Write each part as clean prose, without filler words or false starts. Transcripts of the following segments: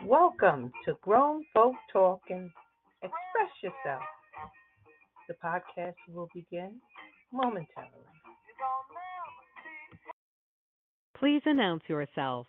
Welcome to Grown Folk Talking. Express yourself. The podcast will begin momentarily. Please announce yourself.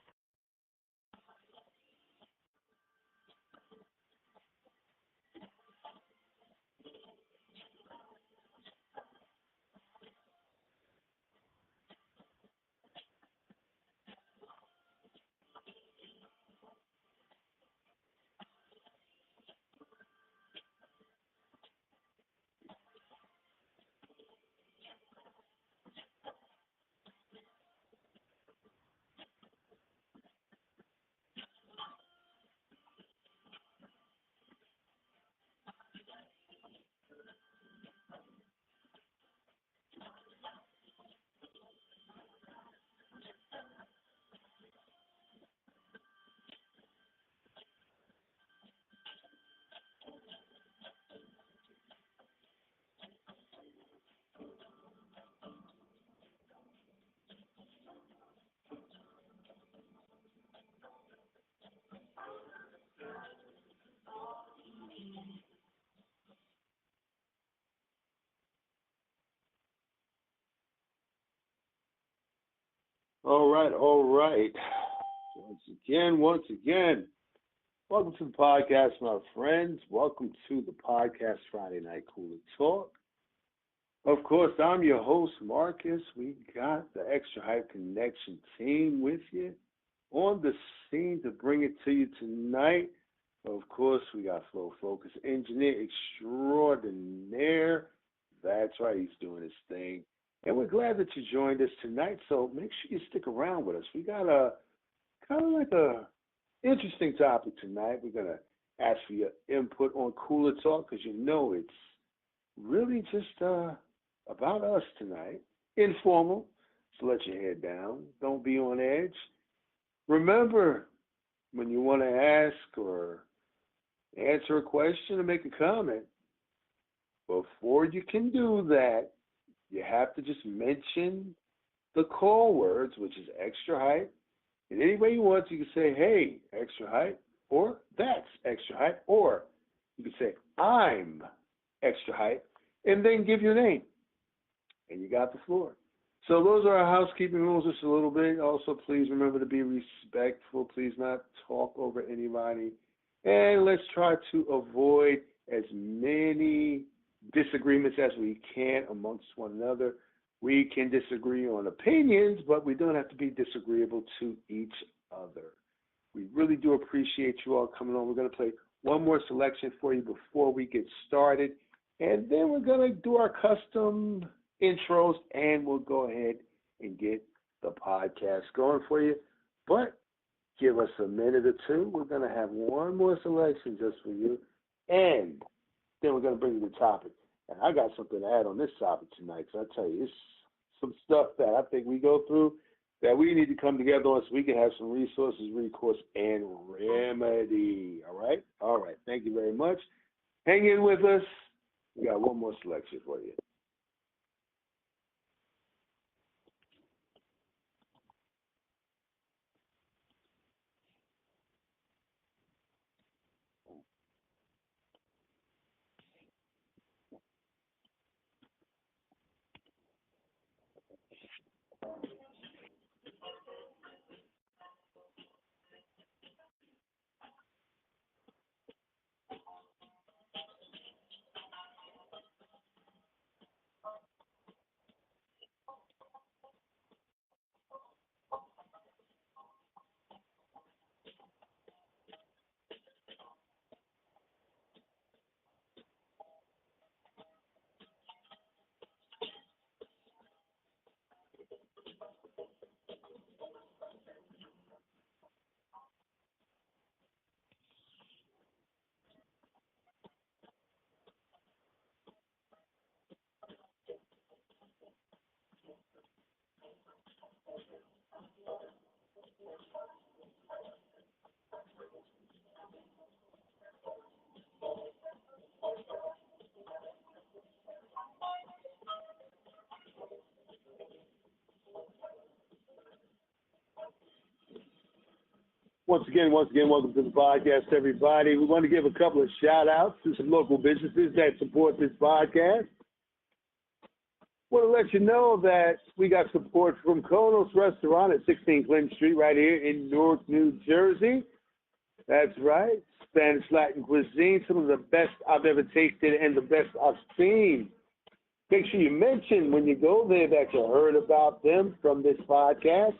All right, all right. Once again, welcome to the podcast, my friends. Welcome to the podcast Friday Night Cooler Talk. Of course, I'm your host, Marcus. We got the Xtra-Hype Connection team with you on the scene to bring it to you tonight. Of course, we got Flofokuz Engineer Extraordinaire. That's right, he's doing his thing. And we're glad that you joined us tonight, so make sure you stick around with us. We got a kind of like a interesting topic tonight. We're going to ask for your input on Cooler Talk because you know it's really just about us tonight. Informal, so let your head down. Don't be on edge. Remember, when you want to ask or answer a question or make a comment, before you can do that, you have to just mention the call words, which is extra hype. In any way you want, you can say, hey, extra hype, or that's extra hype, or you can say, I'm extra hype, and then give your name. And you got the floor. So those are our housekeeping rules just a little bit. Also, please remember to be respectful. Please not talk over anybody. And let's try to avoid as many disagreements as we can amongst one another. We can disagree on opinions, but we don't have to be disagreeable to each other. We really do appreciate you all coming on. We're going to play one more selection for you before we get started, and then we're going to do our custom intros, and we'll go ahead and get the podcast going for you. But give us a minute or two. We're going to have one more selection just for you, and then we're going to bring you the topic. And I got something to add on this topic tonight, because I tell you, it's some stuff that I think we go through that we need to come together on so we can have some resources, recourse, and remedy. All right? All right. Thank you very much. Hang in with us. We got one more selection for you. Once again, welcome to the podcast, everybody. We want to give a couple of shout-outs to some local businesses that support this podcast. Want to let you know that we got support from Konos Restaurant at 16 Clinton Street right here in Newark, New Jersey. That's right, Spanish Latin cuisine, some of the best I've ever tasted and the best I've seen. Make sure you mention when you go there that you heard about them from this podcast.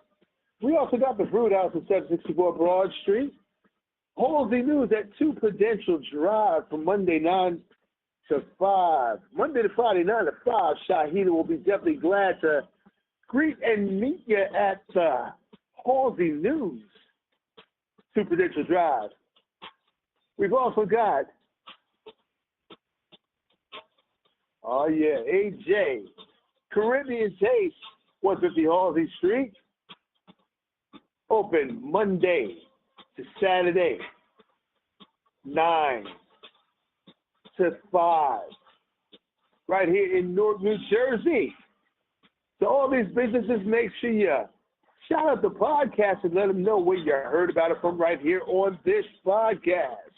We also got the Fruit House at 764 Broad Street. Halsey News at 2 Prudential Drive from Monday 9 to 5. Monday to Friday 9 to 5. Shahida will be definitely glad to greet and meet you at Halsey News, 2 Prudential Drive. We've also got, AJ, Caribbean Taste, 150 Halsey Street. Open Monday to Saturday, 9 to 5, right here in Newark, New Jersey. So all these businesses, make sure you shout out the podcast and let them know where you heard about it from right here on this podcast.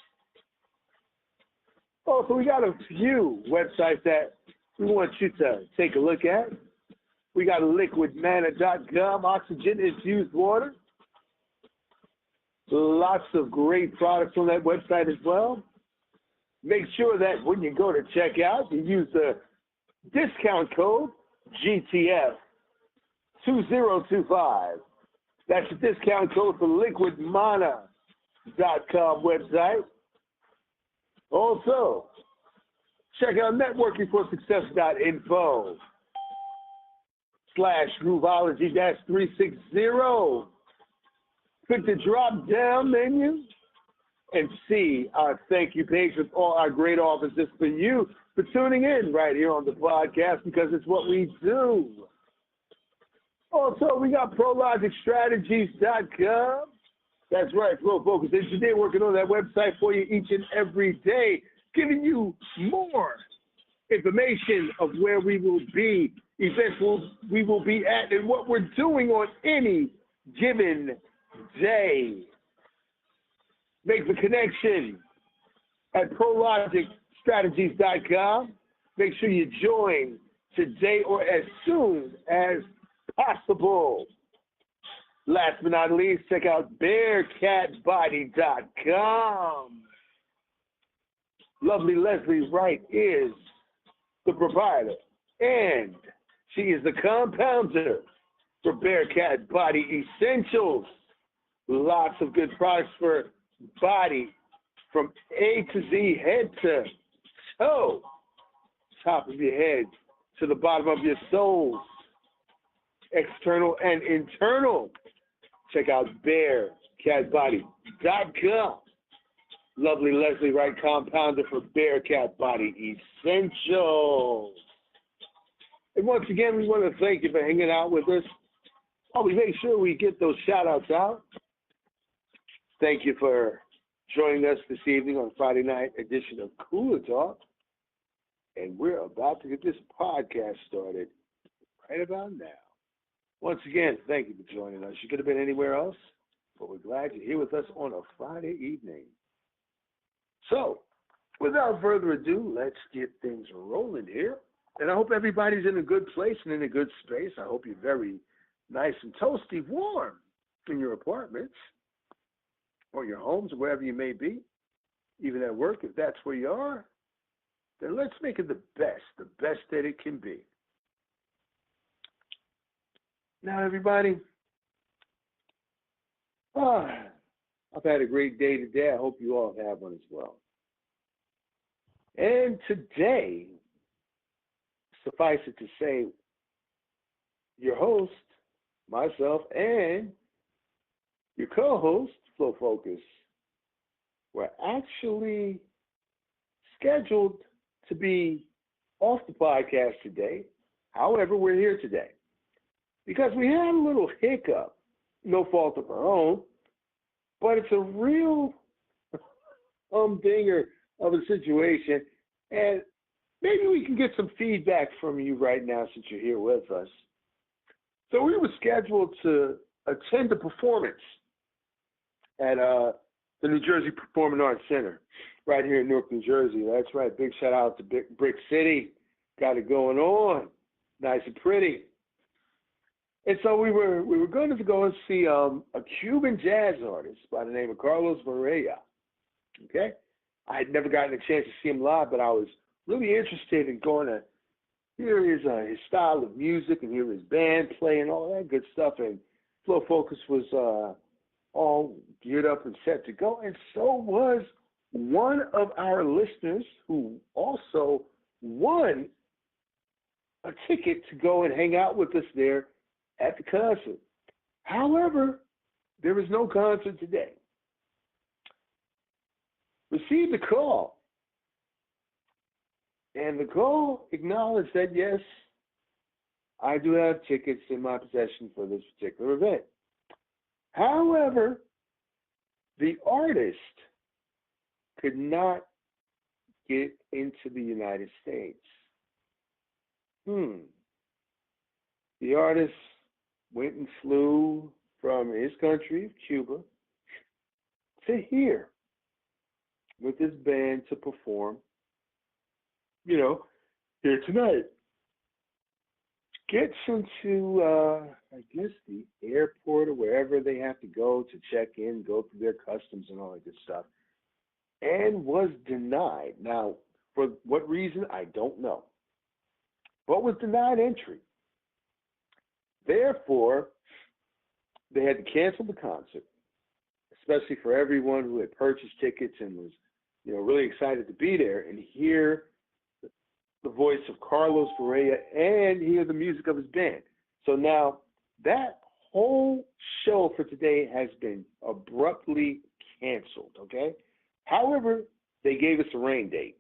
Also, we got a few websites that we want you to take a look at. We got liquidmana.com, oxygen-infused water. Lots of great products on that website as well. Make sure that when you go to check out, you use the discount code GTF2025. That's the discount code for liquidmana.com website. Also, check out networkingforsuccess.info/Groovology-360. Click the drop-down menu and see our thank you page with all our great offers just for you for tuning in right here on the podcast, because it's what we do. Also, we got PrologicStrategies.com. That's right, Flofokuz Engineer working on that website for you each and every day, giving you more information of where we will be, events we will be at, and what we're doing on any given day. Make the connection at PrologicStrategies.com. Make sure you join today or as soon as possible. Last but not least, check out BearCatBody.com. Lovely Leslie Wright is the proprietor, and she is the compounder for Bearcat Body Essentials. Lots of good products for body from A to Z, head to toe, top of your head to the bottom of your soles, external and internal. Check out BearCatBody.com. Lovely Leslie Wright, compounder for Bearcat Body Essentials. And once again, we want to thank you for hanging out with us. We make sure we get those shout-outs out. Thank you for joining us this evening on Friday night edition of Cooler Talk. And we're about to get this podcast started right about now. Once again, thank you for joining us. You could have been anywhere else, but we're glad you're here with us on a Friday evening. So, without further ado, let's get things rolling here. And I hope everybody's in a good place and in a good space. I hope you're very nice and toasty warm in your apartments or your homes, wherever you may be, even at work, if that's where you are. Then let's make it the best that it can be. Now, everybody, I've had a great day today. I hope you all have one as well. And today, suffice it to say, your host, myself, and your co-host, Flofokuz, were actually scheduled to be off the podcast today. However, we're here today because we had a little hiccup, no fault of our own, but it's a real humdinger of a situation, and maybe we can get some feedback from you right now since you're here with us. So we were scheduled to attend a performance at the New Jersey Performing Arts Center right here in Newark, New Jersey. That's right. Big shout out to Brick City. Got it going on. Nice and pretty. And so we were going to go and see a Cuban jazz artist by the name of Carlos Varela. Okay? I had never gotten a chance to see him live, but I was really interested in going to hear his style of music and hear his band play and all that good stuff. And Flofokuz was all geared up and set to go. And so was one of our listeners who also won a ticket to go and hang out with us there at the concert. However, there was no concert today. Received a call. And the call acknowledged that, yes, I do have tickets in my possession for this particular event. However, the artist could not get into the United States. The artist went and flew from his country, Cuba, to here with his band to perform, here tonight. Gets into, I guess, the airport or wherever they have to go to check in, go through their customs and all that good stuff, and was denied. Now, for what reason, I don't know, but was denied entry. Therefore, they had to cancel the concert, especially for everyone who had purchased tickets and was, really excited to be there and hear the voice of Carlos Varela and hear the music of his band. So now that whole show for today has been abruptly canceled, okay? However, they gave us a rain date,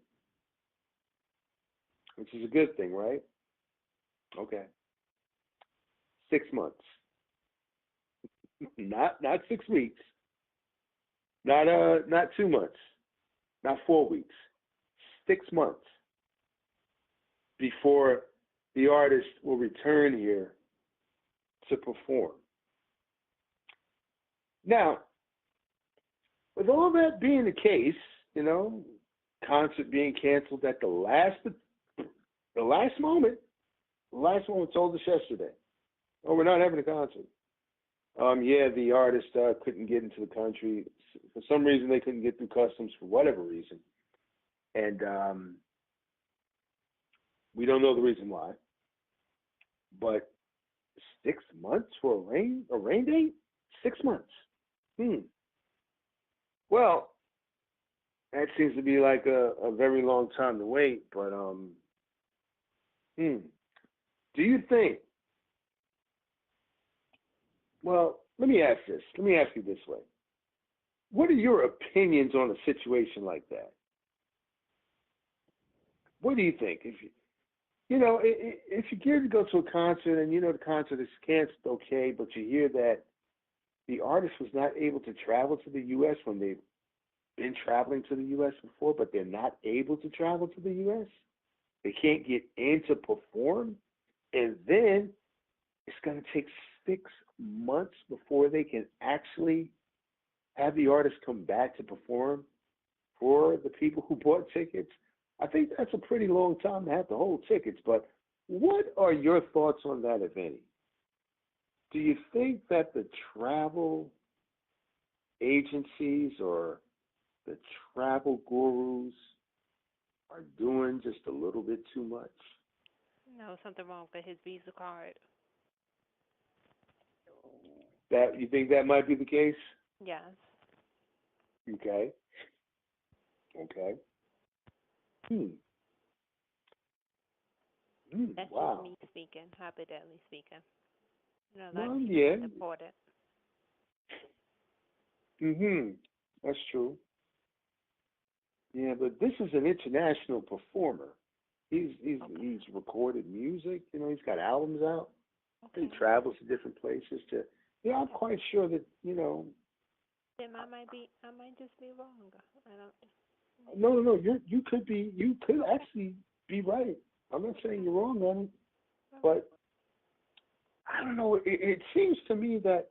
which is a good thing, right? Okay. 6 months. Not 6 weeks. Not 2 months. Not 4 weeks. 6 months before the artist will return here to perform. Now, with all that being the case, concert being canceled at the last moment. The last one told us yesterday, oh, we're not having a concert. The artist couldn't get into the country. For some reason, they couldn't get through customs for whatever reason. And we don't know the reason why. But 6 months for a rain date? 6 months. Well, that seems to be like a very long time to wait, but do you think, well, let me ask you this way. What are your opinions on a situation like that? What do you think? If you're geared to go to a concert and the concert is canceled, okay, but you hear that the artist was not able to travel to the U.S. when they've been traveling to the U.S. before, but they're not able to travel to the U.S. They can't get in to perform, and then it's going to take 6 months before they can actually have the artist come back to perform for the people who bought tickets. I think that's a pretty long time to have to hold tickets, but what are your thoughts on that, if any? Do you think that the travel agencies or the travel gurus are doing just a little bit too much? No, something wrong with his Visa card. That you think that might be the case? Yes. Okay. That's Wow. just me speaking, hypothetically speaking. Well, that's yeah. important. That's true. Yeah, but this is an international performer. He's recorded music. He's got albums out. Okay. He travels to different places to. Yeah, I'm quite sure that Then I might just be wrong. I don't. No. You could actually be right. I'm not saying you're wrong on it, but I don't know. It seems to me that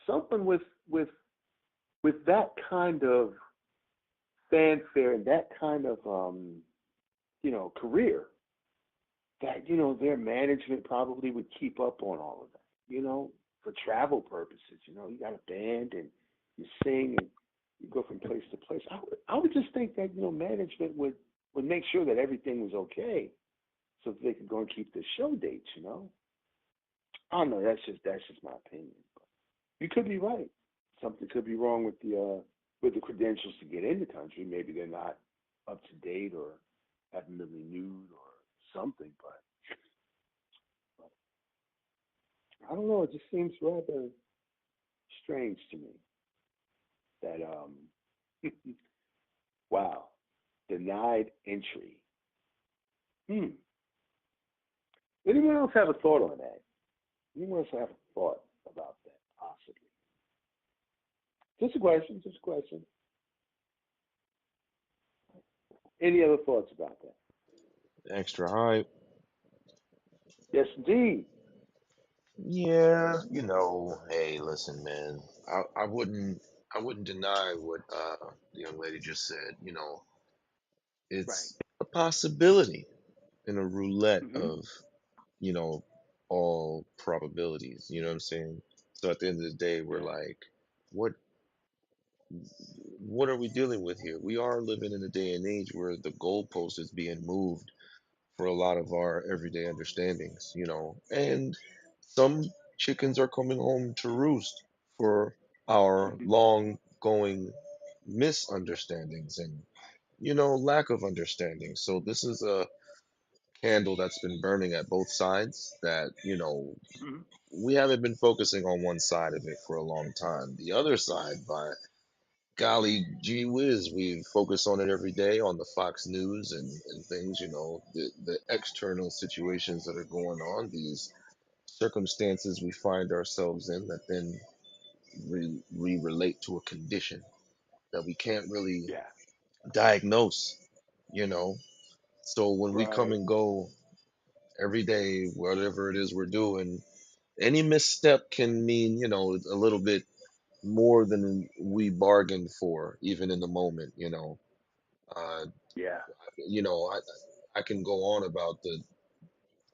something with with that kind of fanfare and that kind of career, that their management probably would keep up on all of that, for travel purposes. You got a band and you sing and you go from place to place. I would just think that management would make sure that everything was okay, so that they could go and keep the show dates. I don't know. That's just my opinion. But you could be right. Something could be wrong with the credentials to get in the country. Maybe they're not up to date or haven't been renewed or something. But I don't know. It just seems rather strange to me that wow, denied entry. Hmm. Anyone else have a thought on that? Anyone else have a thought about that, possibly? Just a question. Just a question. Any other thoughts about that? Xtra-Hype. Yes, indeed. Yeah, hey, listen, man. I wouldn't deny what the young lady just said. Right. It's a possibility in a roulette Mhm. of, you know, all probabilities. You know what I'm saying? So at the end of the day, we're Yeah. like, what what are we dealing with here? We are living in a day and age where the goalpost is being moved for a lot of our everyday understandings, and some chickens are coming home to roost for our Mhm. long going misunderstandings and, lack of understanding. So this is a candle that's been burning at both sides that, Mhm. we haven't been focusing on one side of it for a long time. The other side, by golly gee whiz, we focus on it every day on the Fox News and things, the external situations that are going on, these circumstances we find ourselves in that then we relate to a condition that we can't really Yeah. diagnose, you know. So when we come Right. and go every day, whatever it is we're doing, any misstep can mean, a little bit more than we bargained for, even in the moment, Uh, Yeah. I can go on about the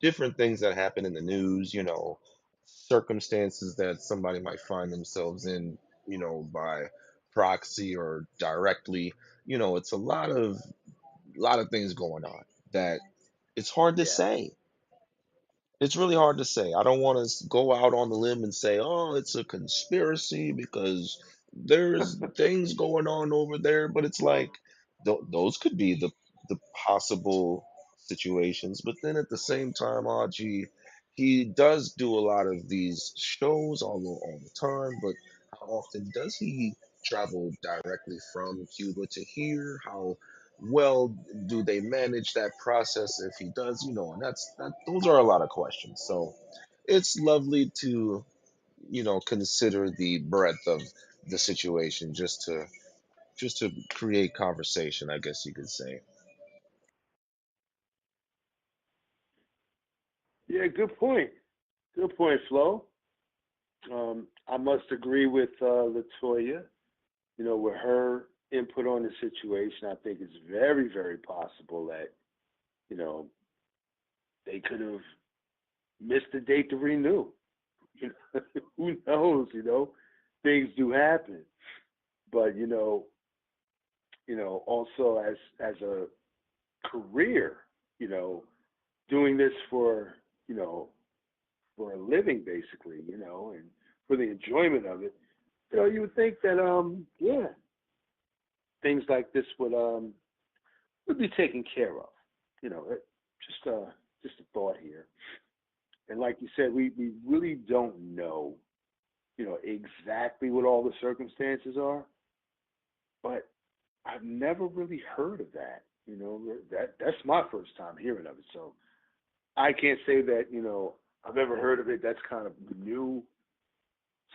different things that happen in the news, circumstances that somebody might find themselves in, by proxy or directly. It's a lot of things going on that it's hard to Yeah. say. It's really hard to say. I don't want to go out on the limb and say, "Oh, it's a conspiracy because there's things going on over there." But it's like those could be the possible situations. But then at the same time, Aji, he does do a lot of these shows all the time. But how often does he travel directly from Cuba to here? How well do they manage that process if he does, and those are a lot of questions. So it's lovely to, consider the breadth of the situation just to create conversation, I guess you could say. Yeah. Good point. Good point, Flo. I must agree with Latoya. With her input on the situation, I think it's very, very possible that you know they could have missed the date to renew. You know, who knows? Things do happen. But also as a career, you know, doing this you know, for a living basically, and for the enjoyment of it, you would think that yeah, things like this would be taken care of. Just a thought here. And like you said, we really don't know, exactly what all the circumstances are, but I've never really heard of that. That's my first time hearing of it. So I can't say that, I've ever heard of it. That's kind of new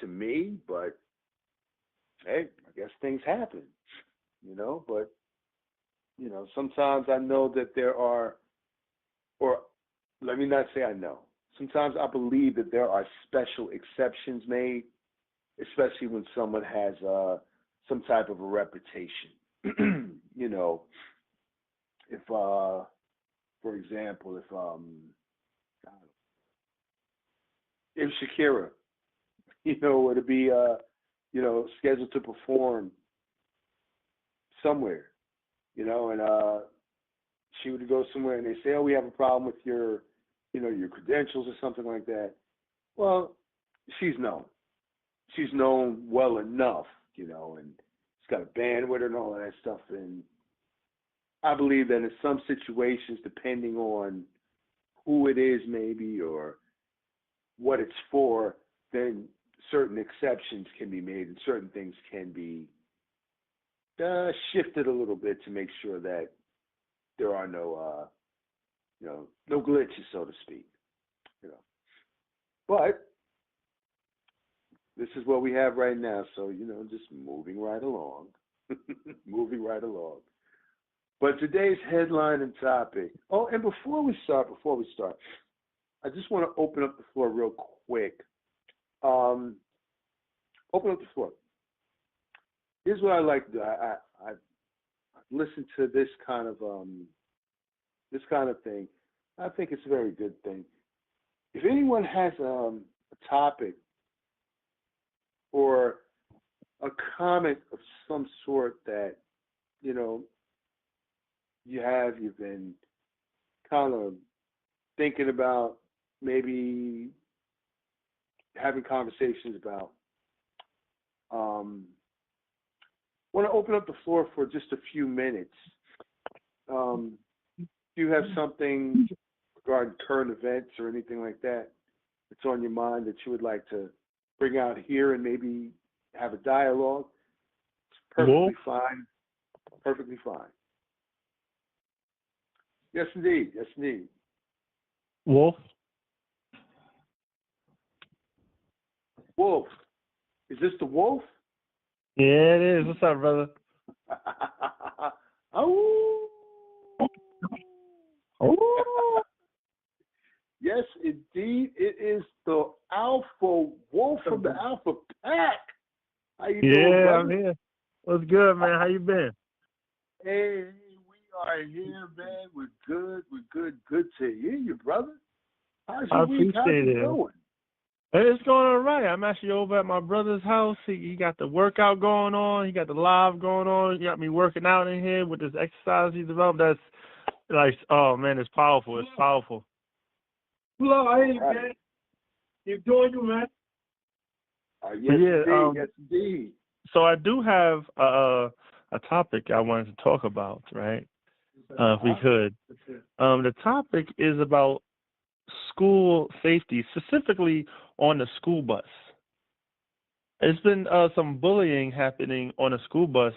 to me, but hey, I guess things happen, but sometimes I know that there are, or let me not say I know. Sometimes I believe that there are special exceptions made, especially when someone has some type of a reputation. You know, if for example, if Shakira, were to be scheduled to perform somewhere, and she would go somewhere and they say, oh, we have a problem with your credentials or something like that. Well, she's known. She's known well enough, and she's got a band with her and all of that stuff. And I believe that in some situations, depending on who it is maybe or what it's for, then certain exceptions can be made and certain things can be shifted a little bit to make sure that there are no glitches, so to speak. But this is what we have right now, so just moving right along, moving right along. But today's headline and topic. Oh, and before we start, I just want to open up the floor real quick. Open up the floor. Here's what I like to do. I listen to this kind of thing. I think it's a very good thing. If anyone has a topic or a comment of some sort that you've been kind of thinking about, maybe having conversations about, want to open up the floor for just a few minutes. If you have something regarding current events or anything like that that's on your mind that you would like to bring out here and maybe have a dialogue, it's perfectly fine. Perfectly fine. Yes, indeed. Yes, indeed. Wolf? Wolf. Is this the Wolf? Yeah, it is. What's up, brother? Oh. Oh. Yes, indeed. It is the Alpha Wolf from the Alpha Pack. How you doing, brother? I'm here. What's good, man? How you been? Hey, we are here, man. We're good. Good to hear you, brother. How's your week? How's it going? It's going all right. I'm actually over at my brother's house. He got the workout going on. He got the live going on. He got me working out in here with this exercise he developed. That's like, oh, man, it's powerful. It's powerful. Hello, hey, man. You're doing you, man. Yes, indeed. So I do have a topic I wanted to talk about, right? If we could. The topic is about school safety, specifically on the school bus. There's been some bullying happening on a school bus,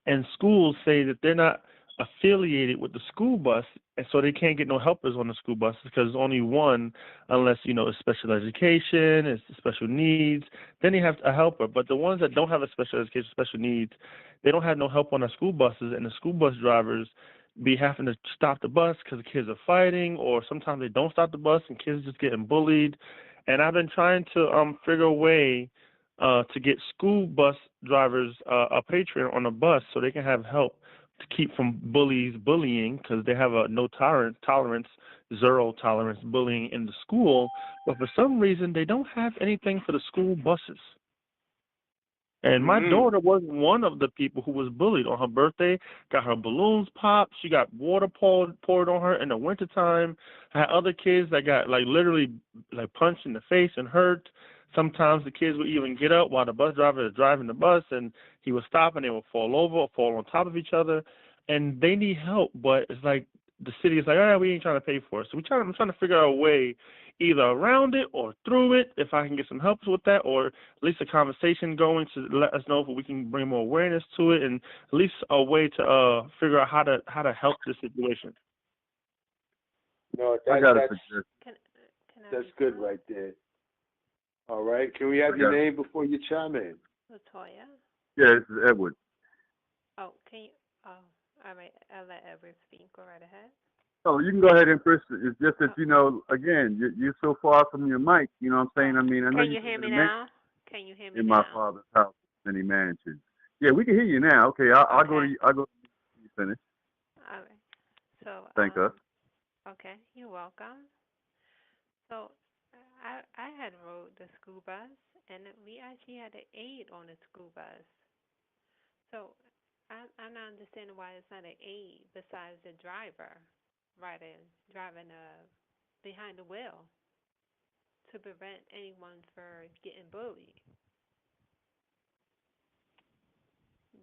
and schools say that they're not affiliated with the school bus, and so they can't get no helpers on the school bus because there's only one, unless it's special education, it's special needs. Then they have a helper. But the ones that don't have a special education, special needs, they don't have no help on their school buses, and the school bus drivers be having to stop the bus because the kids are fighting, or sometimes they don't stop the bus and kids just getting bullied. And I've been trying to figure a way to get school bus drivers a Patreon on the bus so they can have help to keep from bullying, because they have a zero tolerance bullying in the school. But for some reason, they don't have anything for the school buses. And my daughter was one of the people who was bullied on her birthday, got her balloons popped. She got water poured on her in the wintertime. I had other kids that got literally punched in the face and hurt. Sometimes the kids would even get up while the bus driver is driving the bus, and he would stop and they would fall over or fall on top of each other. And they need help, but it's like the city is like, all right, we ain't trying to pay for it. So I'm trying to figure out a way either around it or through it, if I can get some help with that, or at least a conversation going to let us know if we can bring more awareness to it, and at least a way to figure out how to help this situation. No, that's good right there. All right. Can we have your name before you chime in? Latoya. Yeah, this is Edward. Oh, can you? Oh, all right. I'll let Edward speak. Go right ahead. Oh, you can go ahead and Chris. It's just that again, you're so far from your mic. You know what I'm saying? I mean, I know Can you hear me now? Can you hear me in now? my father's house, many mansions. Yeah, we can hear you now. Okay, I'll go to Okay. you. I'll go to you finish. All right. So, Thank us. okay, you're welcome. So, I had rode the school bus, and we actually had an aide on the school bus. So, I'm not understanding why it's not an aide besides the driver, driving behind the wheel to prevent anyone from getting bullied.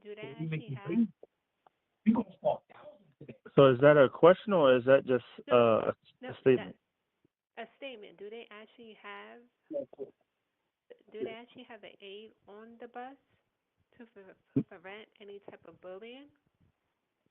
Do they actually have? So is that a question or is that just No, a no, that statement? a statement. Do they actually have an aide on the bus to prevent any type of bullying?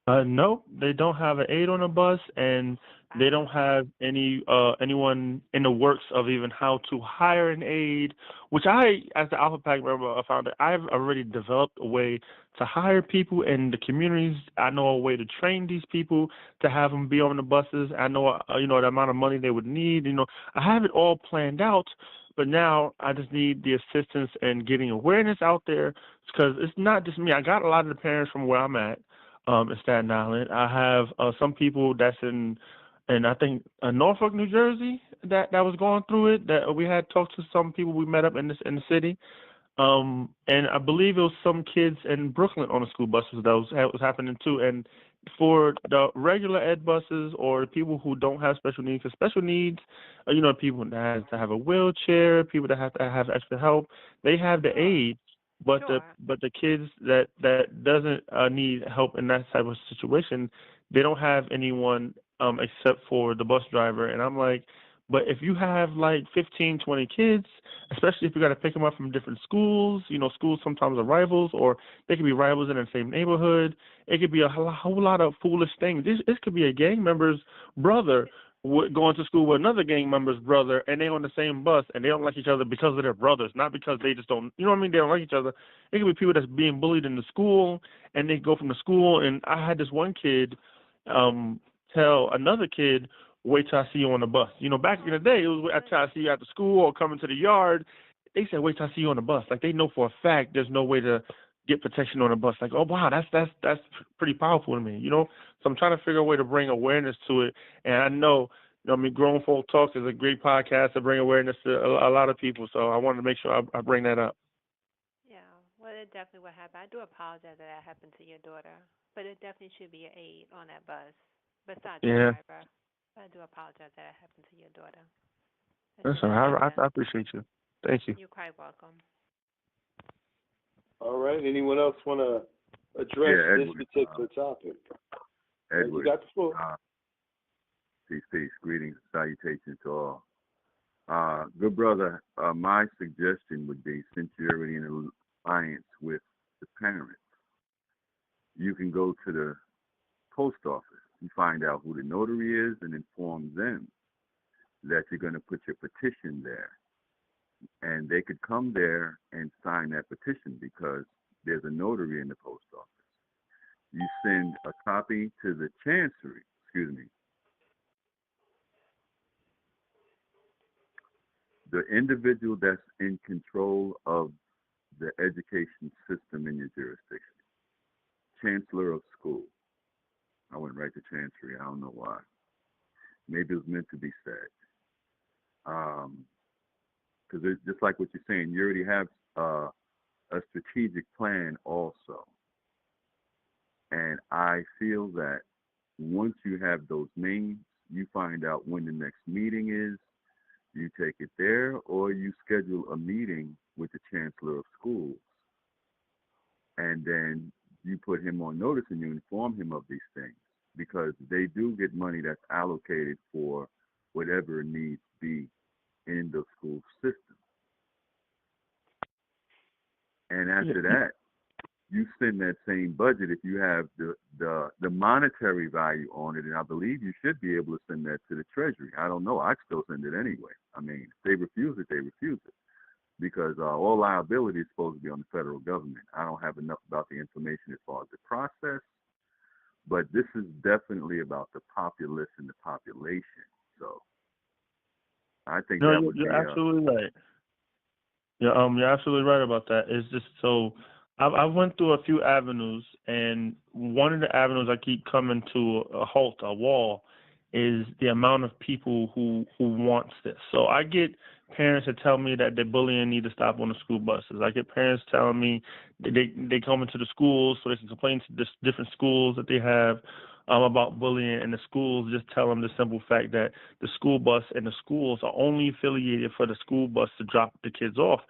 No, they don't have an aide on the bus, and they don't Wow. have anyone in the works of even how to hire an aide. Which as the Alpha Pack member, founder, I've already developed a way to hire people in the communities. I know a way to train these people to have them be on the buses. I know the amount of money they would need. I have it all planned out. But now I just need the assistance and getting awareness out there because it's not just me. I got a lot of the parents from where I'm at in Staten Island. I have some people that's in I think Norfolk, New Jersey, that was going through it. That we had talked to some people we met up in the city. And I believe it was some kids in Brooklyn on the school buses that was happening too. And for the regular ed buses or people who don't have special needs, 'cause special needs, people that have to have a wheelchair, people that have to have extra help, they have the Sure. aid. But the Sure. but the kids that doesn't need help in that type of situation, they don't have anyone except for the bus driver. And I'm like, but if you have like 15, 20 kids, especially if you got to pick them up from different schools, schools sometimes are rivals, or they could be rivals in the same neighborhood. It could be a whole lot of foolish things. This could be a gang member's brother going to school with another gang member's brother, and they're on the same bus, and they don't like each other because of their brothers, not because they just don't, what I mean? They don't like each other. It could be people that's being bullied in the school, and they go from the school, and I had this one kid tell another kid, wait till I see you on the bus. Back in the day, it was wait till I see you at the school or coming to the yard. They said, wait till I see you on the bus. Like, they know for a fact there's no way to get protection on the bus. Like, oh, wow, that's pretty powerful to me, So I'm trying to figure a way to bring awareness to it. And I know, Grown Folk Talk is a great podcast to bring awareness to a lot of people. So I wanted to make sure I bring that up. Yeah. Well, it definitely would happen. I do apologize that happened to your daughter, but it definitely should be an aide on that bus besides the Yeah, driver. I do apologize that happened to your daughter. It that's should all not right. happen. I appreciate you. Thank you. You're quite welcome. All right. Anyone else want to address Yeah, this Edward. particular topic? You Edward. got the floor. Peace. Greetings, salutations to all. Good brother. My suggestion would be, since you're already in an alliance with the parents, you can go to the post office and find out who the notary is and inform them that you're going to put your petition there. And they could come there and sign that petition because there's a notary in the post office. You send a copy to the chancery, the individual that's in control of the education system in your jurisdiction, chancellor of school. I went right to chancery. I don't know why. Maybe it was meant to be said. Because it's just like what you're saying, you already have a strategic plan also. And I feel that once you have those names, you find out when the next meeting is, you take it there, or you schedule a meeting with the chancellor of schools. And then you put him on notice and you inform him of these things, because they do get money that's allocated for whatever needs be in the school system. And after that, you spend that same budget if you have the monetary value on it, and I believe you should be able to send that to the Treasury. I don't know. I'd still send it anyway. I mean, if they refuse it, they refuse it, because all liability is supposed to be on the federal government. I don't have enough about the information as far as the process, but this is definitely about the populace and the population. So I think No, that would you're be absolutely right. Yeah, you're absolutely right about that. It's just so I went through a few avenues, and one of the avenues I keep coming to a halt, a wall, is the amount of people who wants this. So I get parents that tell me that the bullying need to stop on the school buses. I get parents telling me that they come into the schools so they can complain to the different schools that they have about bullying, and the schools just tell them the simple fact that the school bus and the schools are only affiliated for the school bus to drop the kids off.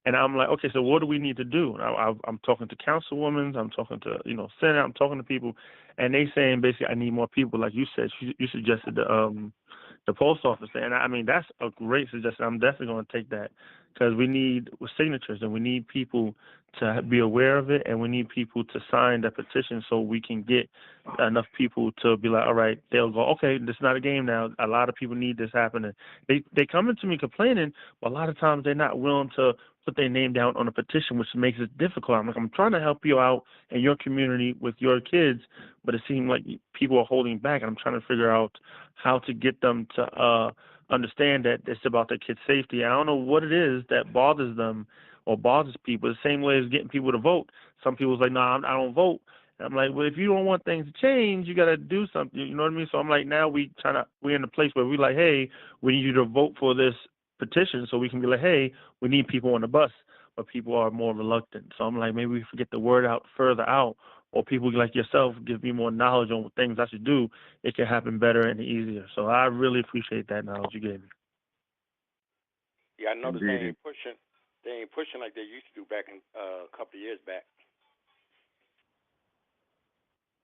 And I'm like, okay, so what do we need to do? And I'm talking to councilwomen, I'm talking to Senate, I'm talking to people, and they saying basically I need more people, like you said. You suggested the post office, and I mean that's a great suggestion. I'm definitely going to take that because we need signatures and we need people to be aware of it, and we need people to sign the petition so we can get enough people to be like, all right, they'll go, okay, this is not a game now. A lot of people need this happening. They come into me complaining, but a lot of times they're not willing to put their name down on a petition, which makes it difficult. I'm like, I'm trying to help you out in your community with your kids, but it seems like people are holding back, and I'm trying to figure out how to get them to understand that it's about their kids' safety. I don't know what it is that bothers them or bothers people. The same way as getting people to vote. Some people's like, no, I don't vote. And I'm like, well, if you don't want things to change, you got to do something. You know what I mean? So I'm like, now we're in a place where we're like, hey, we need you to vote for this petition so we can be like, hey, we need people on the bus, but people are more reluctant. So I'm like, maybe we should get the word out further out, or people like yourself give me more knowledge on what things I should do. It can happen better and easier. So I really appreciate that knowledge you gave me. Yeah, I noticed Indeed. they ain't pushing like they used to do back in a couple of years back.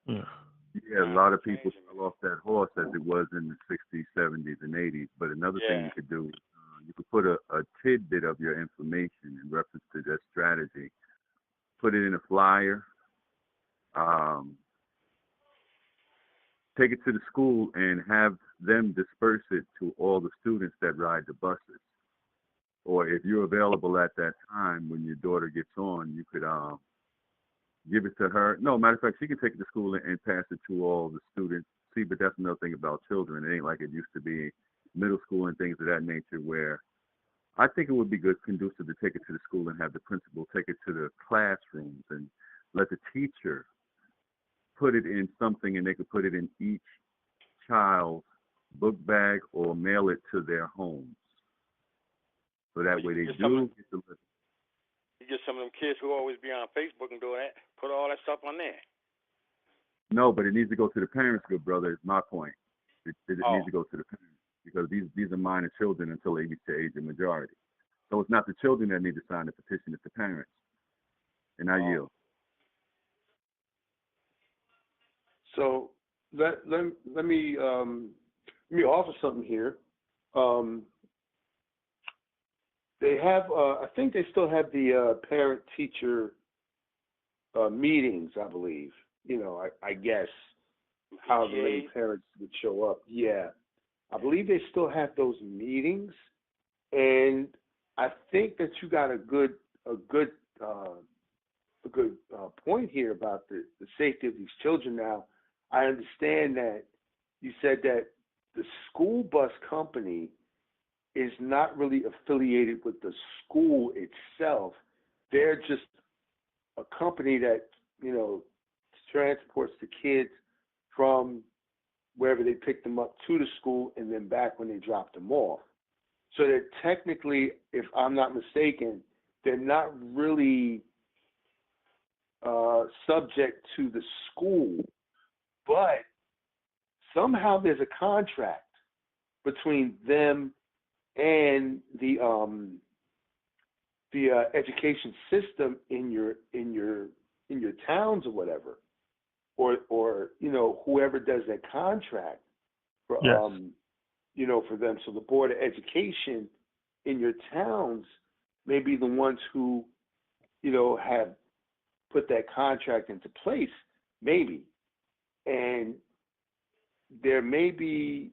Yeah. Yeah, a lot of people fell off that horse as it was in the 60s, 70s, and 80s. But another thing you could do, you could put a tidbit of your information in reference to that strategy. Put it in a flyer. Take it to the school and have them disperse it to all the students that ride the buses. Or if you're available at that time when your daughter gets on, you could give it to her. No, matter of fact, she can take it to school and pass it to all the students. See, but that's another thing about children. It ain't like it used to be middle school and things of that nature, where I think it would be good, conducive to take it to the school and have the principal take it to the classrooms and let the teacher put it in something, and they could put it in each child's book bag or mail it to their homes. So that way they do get to listen. You get some of them kids who always be on Facebook and do that, put all that stuff on there. No, but it needs to go to the parents, good brother, is my point. It needs to go to the parents, because these are minor children until they reach the age of majority. So it's not the children that need to sign the petition, it's the parents. And I yield. So let me offer something here. They have, I think they still have the parent-teacher meetings, I believe. I guess however many parents would show up. Yeah, I believe they still have those meetings, and I think that you got a good point here about the safety of these children. Now, I understand that you said that the school bus company is not really affiliated with the school itself. They're just a company that, transports the kids from wherever they pick them up to the school and then back when they drop them off. So that technically, if I'm not mistaken, they're not really subject to the school, but somehow there's a contract between them and the education system in your towns or whatever, or whoever does that contract for for them. So the Board of Education in your towns may be the ones who have put that contract into place, maybe, and there may be,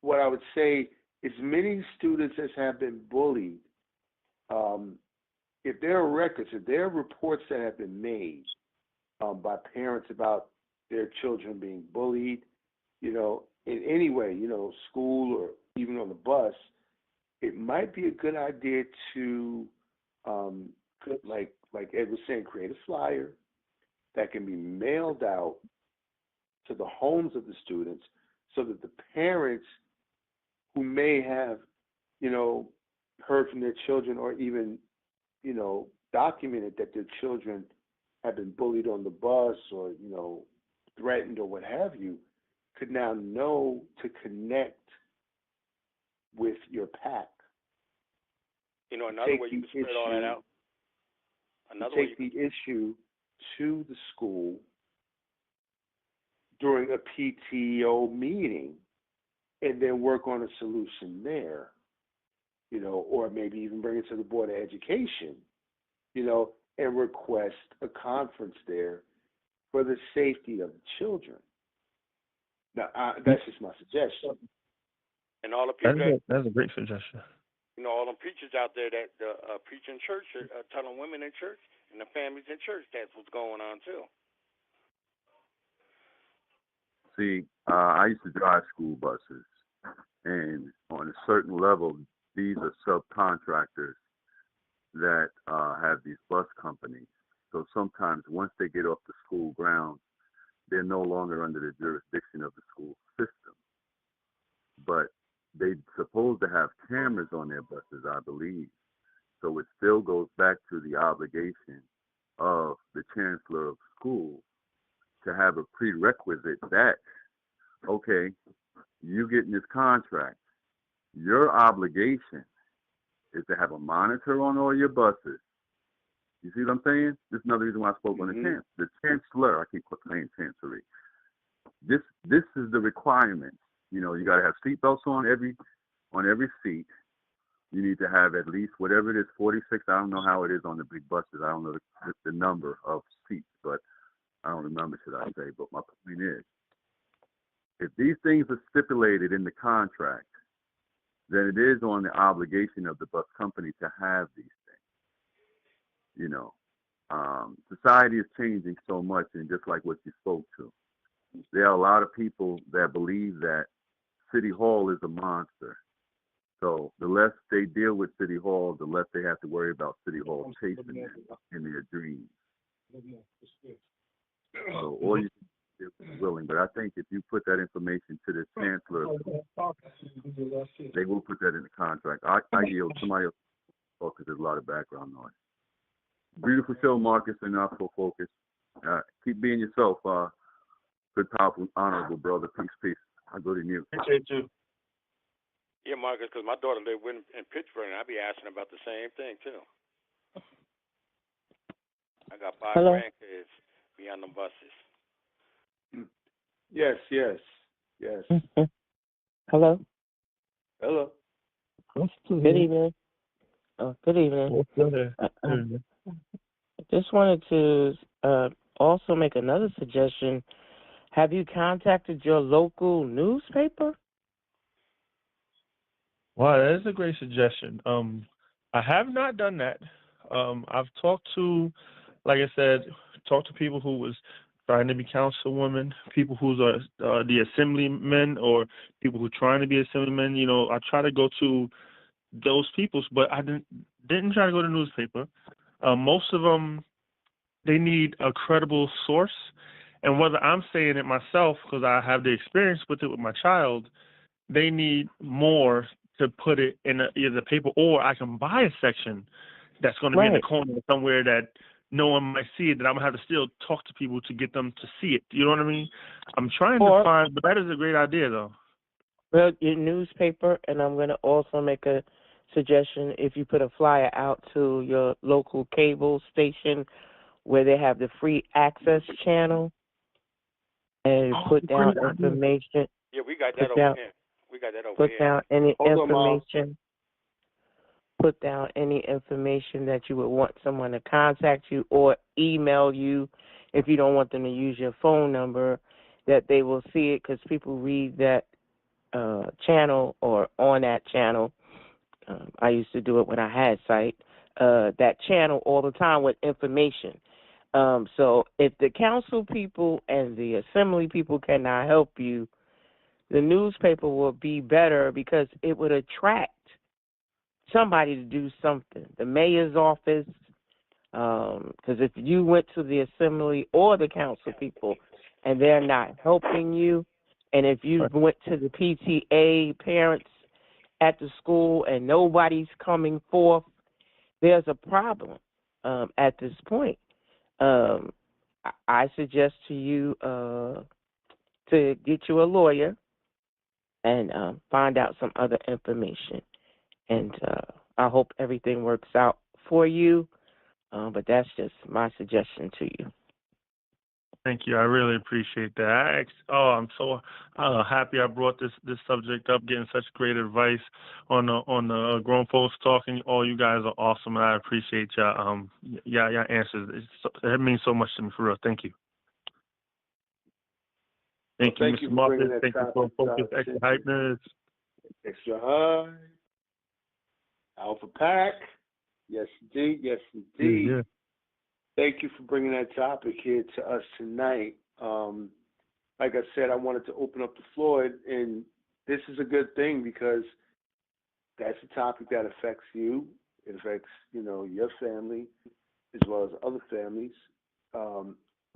what I would say, as many students as have been bullied, if there are records, if there are reports that have been made by parents about their children being bullied, in any way, school or even on the bus, it might be a good idea to like Ed was saying, create a flyer that can be mailed out to the homes of the students so that the parents who may have, heard from their children or even, documented that their children have been bullied on the bus or, threatened or what have you, could now know to connect with your pack. Another way you can spread all that out. Take the issue to the school during a PTO meeting and then work on a solution there, or maybe even bring it to the Board of Education, and request a conference there for the safety of the children. Now, that's just my suggestion. And all the people that's a great suggestion. All them preachers out there that preach in church are telling women in church and the families in church that's what's going on too. See, I used to drive school buses, and on a certain level, these are subcontractors that have these bus companies. So sometimes once they get off the school grounds, they're no longer under the jurisdiction of the school system. But they're supposed to have cameras on their buses, I believe. So it still goes back to the obligation of the chancellor of schools to have a prerequisite that, okay, you getting this contract, your obligation is to have a monitor on all your buses. You see what I'm saying? This is another reason why I spoke on the chancellor. I keep saying chancellery. This is the requirement. You got to have seatbelts on every seat. You need to have at least whatever it is, 46. I don't know how it is on the big buses. I don't know the number of seats, but I don't remember, should I say. But my point is, if these things are stipulated in the contract, then it is on the obligation of the bus company to have these things. Society is changing so much, and just like what you spoke to, there are a lot of people that believe that City Hall is a monster. So the less they deal with City Hall, the less they have to worry about City Hall chasing them in their dreams. So all you can do is willing. But I think if you put that information to the chancellor, they will put that in the contract. I yield. Somebody else talk because there's a lot of background noise. Beautiful show, Marcus and Flofokuz. Keep being yourself. Good, powerful, honorable brother. Peace. I go to you. Appreciate you. Yeah, Marcus, because my daughter lives in Pittsburgh, and I be asking about the same thing too. I got 5 grandkids be on the buses. Yes. Hello. Hello. Good evening. Good evening. I just wanted to also make another suggestion. Have you contacted your local newspaper? Wow, that is a great suggestion. I have not done that. I've talked to, like I said, people who was trying to be councilwomen, people who's the assemblymen, or people who are trying to be assemblymen. I try to go to those people, but I didn't try to go to the newspaper. Most of them, they need a credible source. And whether I'm saying it myself, because I have the experience with it with my child, they need more to put it in either the paper, or I can buy a section that's going to be in the corner somewhere that no one might see it, that I'm going to have to still talk to people to get them to see it. You know what I mean? I'm trying to find, but that is a great idea, though. Well, your newspaper, and I'm going to also make a suggestion. If you put a flyer out to your local cable station where they have the free access channel, and put down information. Yeah, we got that over here. Put down any information. Put down any information that you would want someone to contact you or email you if you don't want them to use your phone number, that they will see it, because people read that channel or on that channel. I used to do it when I had sight. That channel all the time with information. So if the council people and the assembly people cannot help you, the newspaper will be better, because it would attract somebody to do something. The mayor's office, Because if you went to the assembly or the council people and they're not helping you, and if you went to the PTA parents at the school and nobody's coming forth, there's a problem at this point. I suggest to you to get you a lawyer and find out some other information. And I hope everything works out for you. But that's just my suggestion to you. Thank you. I really appreciate that. I'm so happy I brought this subject up, getting such great advice on the grown folks talking. All you guys are awesome, and I appreciate your answers. It means so much to me, for real. Thank you. Thank you, Mr. Marcus. Thank you for Focus Xtra-Hypeness. Xtra-Hype. Alpha Pack. Yes, indeed. Yes, indeed. Yeah. Thank you for bringing that topic here to us tonight. Like I said, I wanted to open up the floor, and this is a good thing because that's a topic that affects you. It affects, your family as well as other families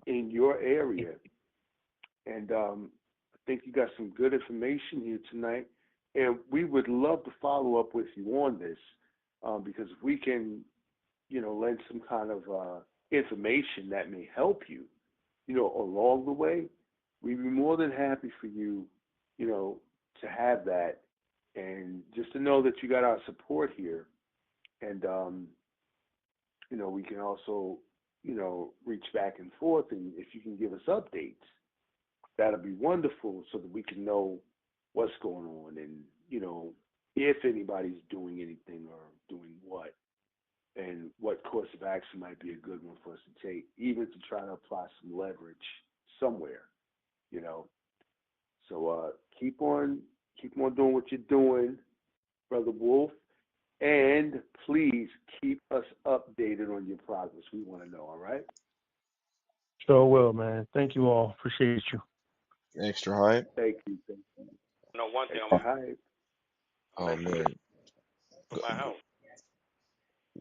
in your area. And I think you got some good information here tonight, and we would love to follow up with you on this because if we can, lend some kind of information that may help you, along the way, we'd be more than happy for you, to have that, and just to know that you got our support here, and we can also, reach back and forth, and if you can give us updates, that'll be wonderful, so that we can know what's going on, and if anybody's doing anything or doing what. And what course of action might be a good one for us to take, even to try to apply some leverage somewhere, So keep on doing what you're doing, Brother Wolf, and please keep us updated on your progress. We want to know. All right? Sure will, man. Thank you all. Appreciate you. Xtra-Hype. Thank you. No, one thing. Xtra-Hype. Oh man. My house.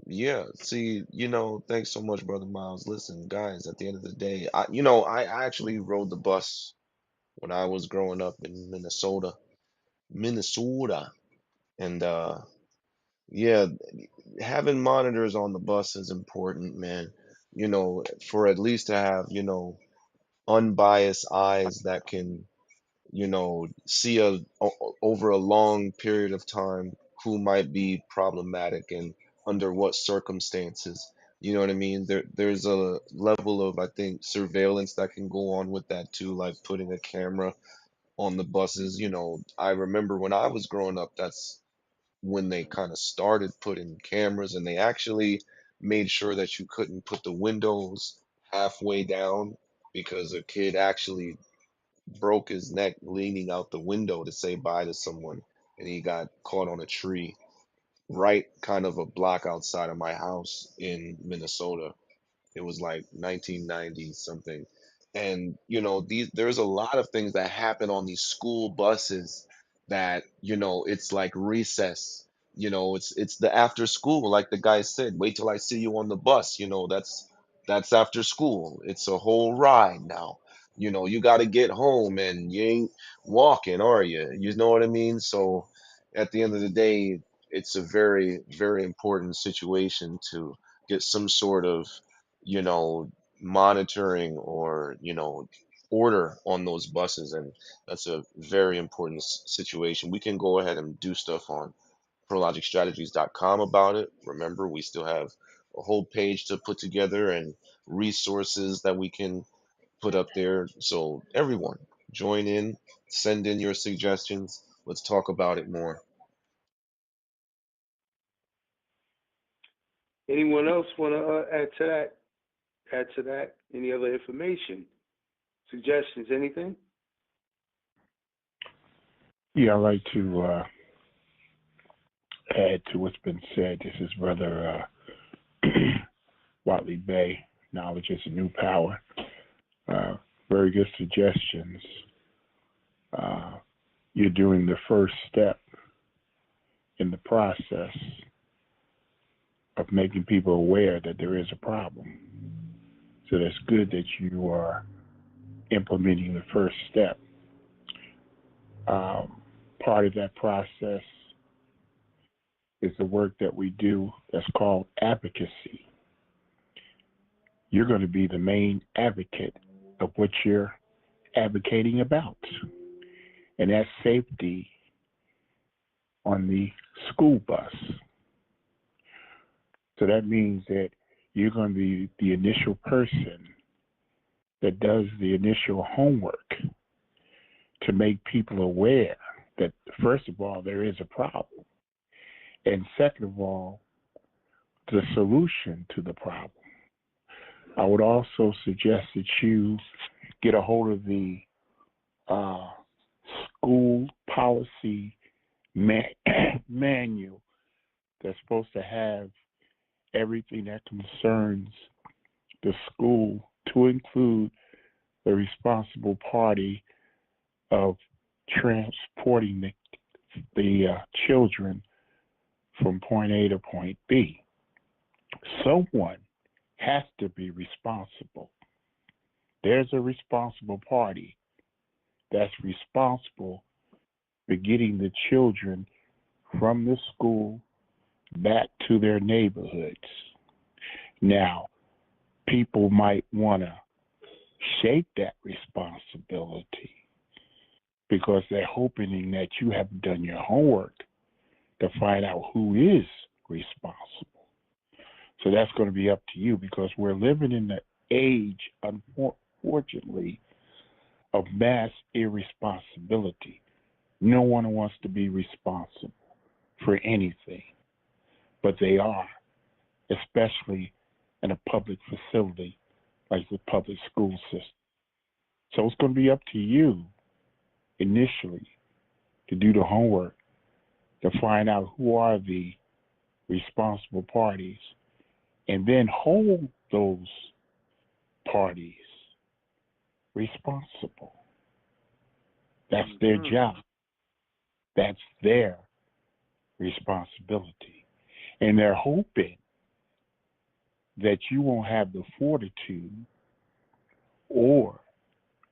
Yeah, see, thanks so much, Brother Miles. Listen, guys, at the end of the day, I actually rode the bus when I was growing up in Minnesota. And yeah, having monitors on the bus is important, man. For at least to have, unbiased eyes that can see over a long period of time who might be problematic and under what circumstances. You know what I mean? There's a level of, I think, surveillance that can go on with that too, like putting a camera on the buses. I remember when I was growing up, that's when they kind of started putting cameras, and they actually made sure that you couldn't put the windows halfway down because a kid actually broke his neck leaning out the window to say bye to someone, and he got caught on a tree right kind of a block outside of my house in Minnesota. It was like 1990 something. And there's a lot of things that happen on these school buses that, it's like recess. It's the after school, like the guy said, wait till I see you on the bus. That's after school. It's a whole ride now. You got to get home and you ain't walking, are you? You know what I mean? So at the end of the day, it's a very, very important situation to get some sort of you know, monitoring or, order on those buses. And that's a very important situation. We can go ahead and do stuff on prologicstrategies.com about it. Remember, we still have a whole page to put together and resources that we can put up there. So everyone, join in, send in your suggestions. Let's talk about it more. Anyone else want to add to that? Any other information, suggestions, anything? Yeah, I'd like to add to what's been said. This is Brother Watley Bay. Knowledge is a new power. Very good suggestions. You're doing the first step in the process of making people aware that there is a problem. So that's good that you are implementing the first step. Part of that process is the work that we do that's called advocacy. You're going to be the main advocate of what you're advocating about, and that's safety on the school bus. So that means that you're going to be the initial person that does the initial homework to make people aware that, first of all, there is a problem, and second of all, the solution to the problem. I would also suggest that you get a hold of the school policy manual that's supposed to have everything that concerns the school, to include the responsible party of transporting the children from point A to point B. Someone has to be responsible. There's a responsible party that's responsible for getting the children from the school back to their neighborhoods. Now, people might want to shake that responsibility because they're hoping that you haven't done your homework to find out who is responsible. So that's going to be up to you, because we're living in the age, unfortunately, of mass irresponsibility. No one wants to be responsible for anything, but they are, especially in a public facility like the public school system. So it's going to be up to you initially to do the homework to find out who are the responsible parties, and then hold those parties responsible. That's their job. That's their responsibility. And they're hoping that you won't have the fortitude or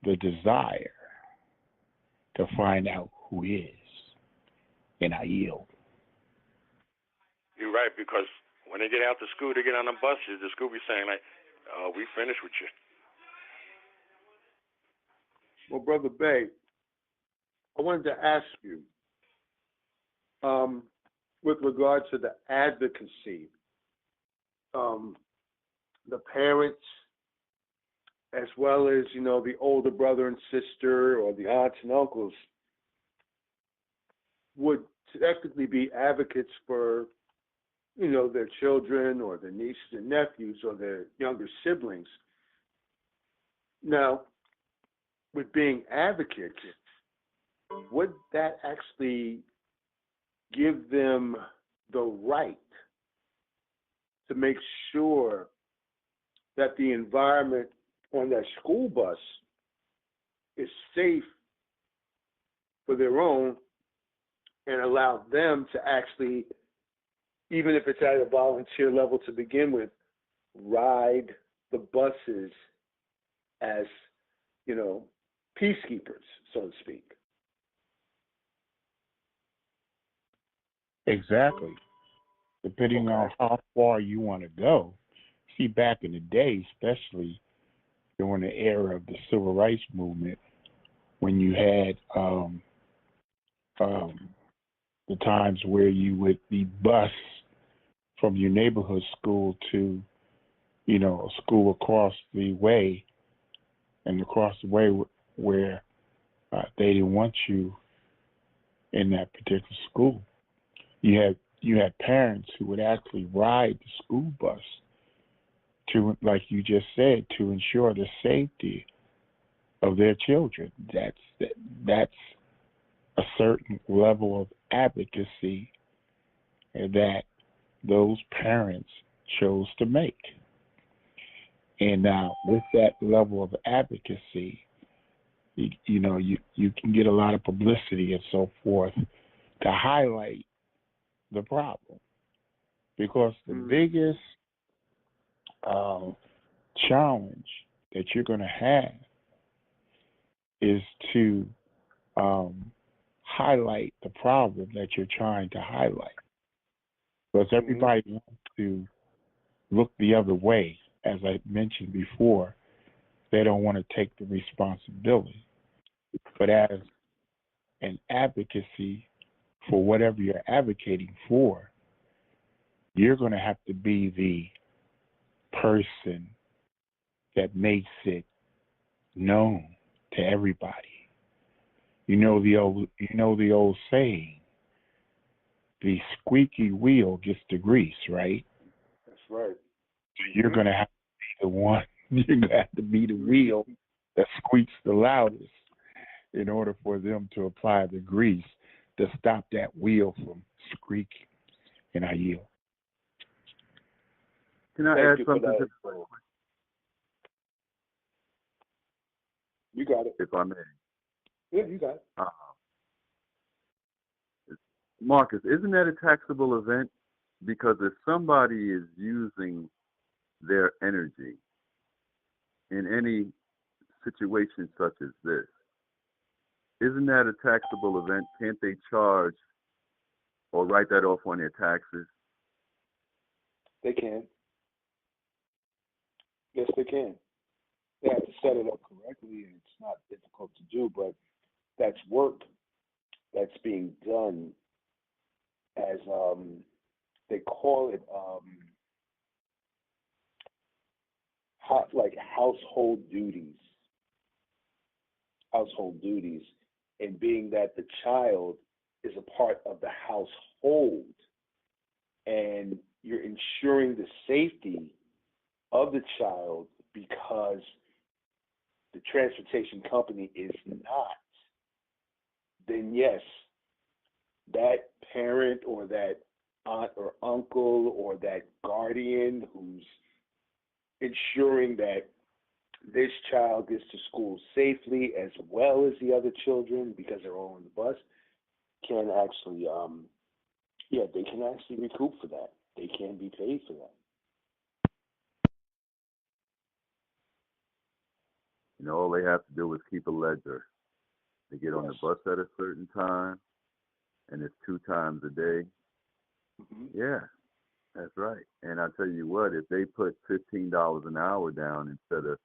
the desire to find out who is. And I yield. You're right, because when they get out to school, they get on the buses, the school be saying, like, we finished with you. Well, Brother Bay, I wanted to ask you, with regard to the advocacy, the parents, as well as, the older brother and sister or the aunts and uncles, would technically be advocates for, their children or their nieces and nephews or their younger siblings. Now, with being advocates, would that actually give them the right to make sure that the environment on that school bus is safe for their own, and allow them to actually, even if it's at a volunteer level to begin with, ride the buses as, peacekeepers, so to speak? Exactly. Depending on how far you want to go. See, back in the day, especially during the era of the civil rights movement, when you had the times where you would be bused from your neighborhood school to, a school across the way, and across the way where they didn't want you in that particular school. You had parents who would actually ride the school bus to, like you just said, to ensure the safety of their children. That's a certain level of advocacy that those parents chose to make. And now, with that level of advocacy, you can get a lot of publicity and so forth to highlight the problem. because the biggest challenge that you're going to have is to highlight the problem that you're trying to highlight. Because everybody wants to look the other way, as I mentioned before. They don't want to take the responsibility. But as an advocacy for whatever you're advocating for, you're going to have to be the person that makes it known to everybody. You know the old saying, the squeaky wheel gets the grease, right? That's right. So you're going to have to be the one. You're going to have to be the wheel that squeaks the loudest in order for them to apply the grease to stop that wheel from squeaking. And I yield. Can I add something to that? You got it. If I may. Yeah, you got it. Marcus, isn't that a taxable event? Because if somebody is using their energy in any situation such as this, isn't that a taxable event? Can't they charge or write that off on their taxes? They can. Yes, they can. They have to set it up correctly, and it's not difficult to do, but that's work that's being done as they call it like household duties, and being that the child is a part of the household and you're ensuring the safety of the child because the transportation company is not, then yes, that parent or that aunt or uncle or that guardian who's ensuring that this child gets to school safely as well as the other children because they're all on the bus can actually, they can actually recoup for that. They can be paid for that. You know, all they have to do is keep a ledger. They get on the bus at a certain time, and it's 2 times a day. Yeah, that's right. And I tell you what, if they put $15 an hour down instead of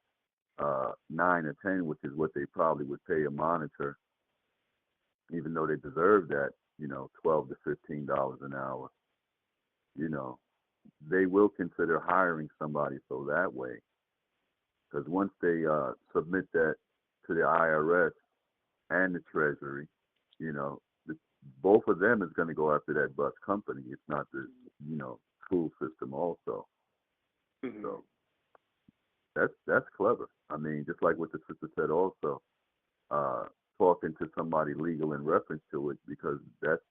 9 or 10, which is what they probably would pay a monitor, even though they deserve that, $12 to $15 an hour, they will consider hiring somebody so that way. Because once they submit that to the IRS and the Treasury, both of them is going to go after that bus company. It's not the, school system also. So that's clever. I mean, just like what the sister said also, talking to somebody legal in reference to it, because that's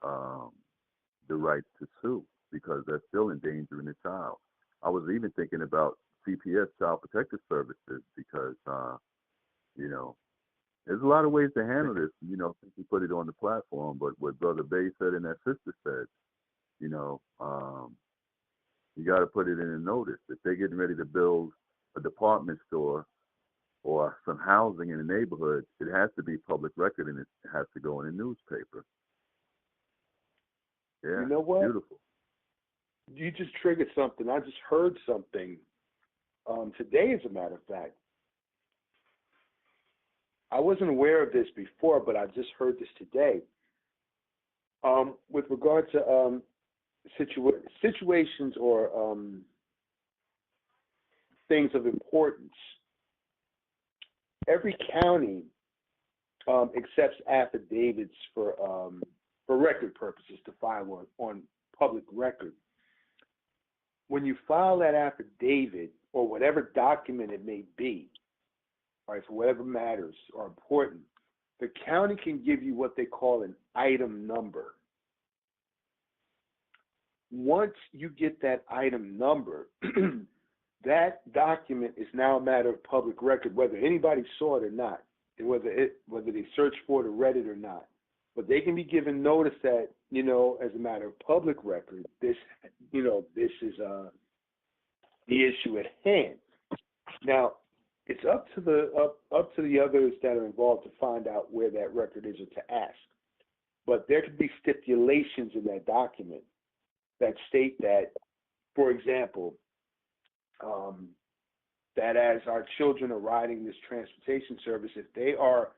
the right to sue, because that's still endangering the child. I was even thinking about CPS, Child Protective Services, because, there's a lot of ways to handle this, since you put it on the platform. But what Brother Bay said and that sister said, you got to put it in a notice. If they're getting ready to build a department store or some housing in the neighborhood, it has to be public record and it has to go in a newspaper. Yeah, you know what? Beautiful. You just triggered something. I just heard something today, as a matter of fact. I wasn't aware of this before, but I just heard this today. With regard to situations or things of importance, every county accepts affidavits for record purposes to file on public record. When you file that affidavit or whatever document it may be, all right, for whatever matters are important, the county can give you what they call an item number. Once you get that item number, that document is now a matter of public record, whether anybody saw it or not, and whether they searched for it or read it or not. But they can be given notice that as a matter of public record, this is the issue at hand. Now, it's up to the others that are involved to find out where that record is or to ask. But there could be stipulations in that document that state that, for example, that as our children are riding this transportation service, if they are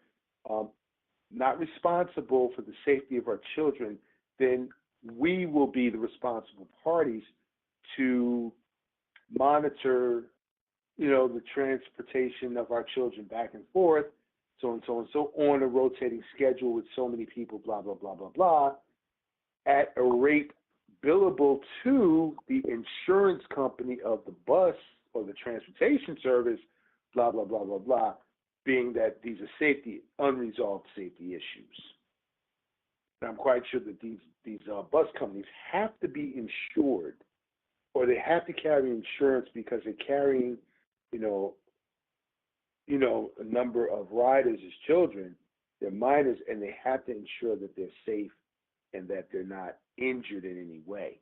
not responsible for the safety of our children, then we will be the responsible parties to monitor, the transportation of our children back and forth, so and so and so, on a rotating schedule with so many people, blah, blah, blah, blah, blah, at a rate billable to the insurance company of the bus or the transportation service, blah, blah, blah, blah, blah, being that these are unresolved safety issues. And I'm quite sure that these bus companies have to be insured, or they have to carry insurance because they're carrying, a number of riders as children. They're minors, and they have to ensure that they're safe and that they're not injured in any way.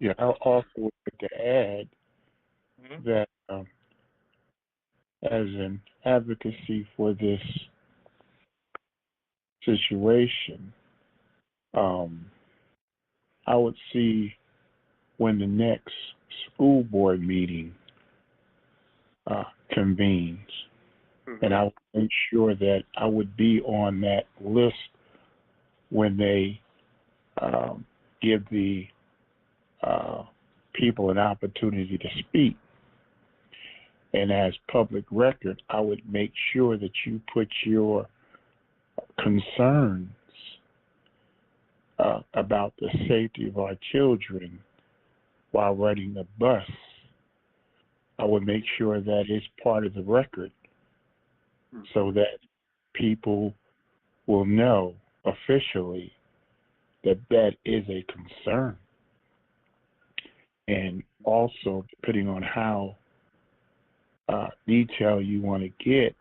Yeah, I also would like to add that as an advocacy for this situation, I would see when the next school board meeting convenes, and I would make sure that I would be on that list when they give the people an opportunity to speak. And as public record, I would make sure that you put your concerns about the safety of our children while riding the bus. I would make sure that it's part of the record so that people will know officially that that is a concern. And also, depending on how detail you want to get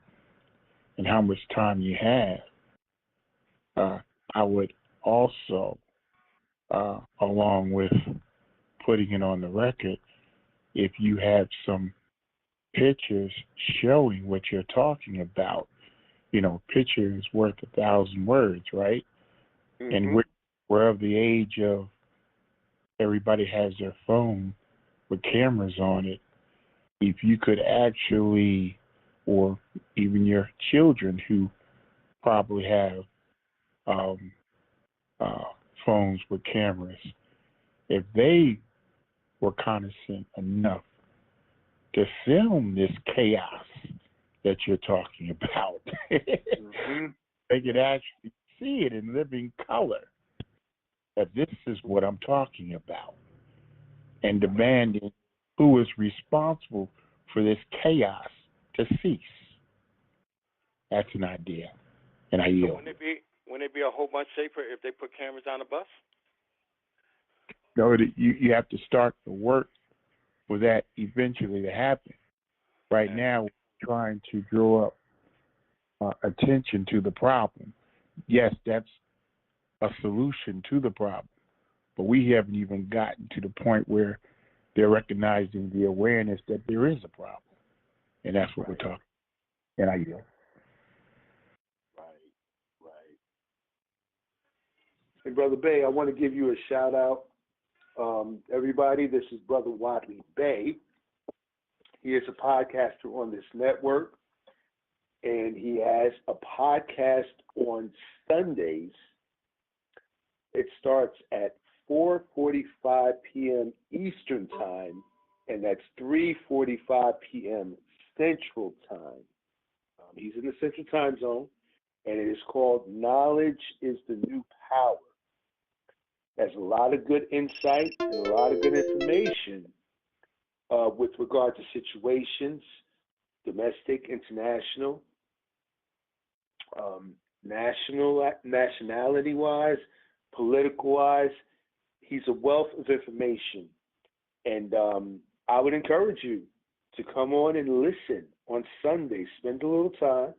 and how much time you have, I would also, along with putting it on the record, if you have some pictures showing what you're talking about, picture is worth 1,000 words, right? And we're of the age of everybody has their phone with cameras on it. If you could actually, or even your children who probably have phones with cameras, if they were cognizant enough to film this chaos that you're talking about, they could actually see it in living color, that this is what I'm talking about, and demanding who is responsible for this chaos to cease. That's an idea, and I yield. So wouldn't it be a whole bunch safer if they put cameras on the bus? No, you have to start the work for that eventually to happen. Right now, we're trying to draw up attention to the problem. Yes, that's a solution to the problem, but we haven't even gotten to the point where they're recognizing the awareness that there is a problem, and that's what we're talking. And I yield. Right. Hey, Brother Bay, I want to give you a shout out. Everybody, this is Brother Wadley Bay. He is a podcaster on this network, and he has a podcast on Sundays. It starts at 4:45 p.m. Eastern Time, and that's 3:45 p.m. Central Time. He's in the Central Time Zone, and it is called Knowledge is the New Power. There's a lot of good insight and a lot of good information with regard to situations, domestic, international, nationality-wise, political-wise. He's a wealth of information. And I would encourage you to come on and listen on Sunday. Spend a little time,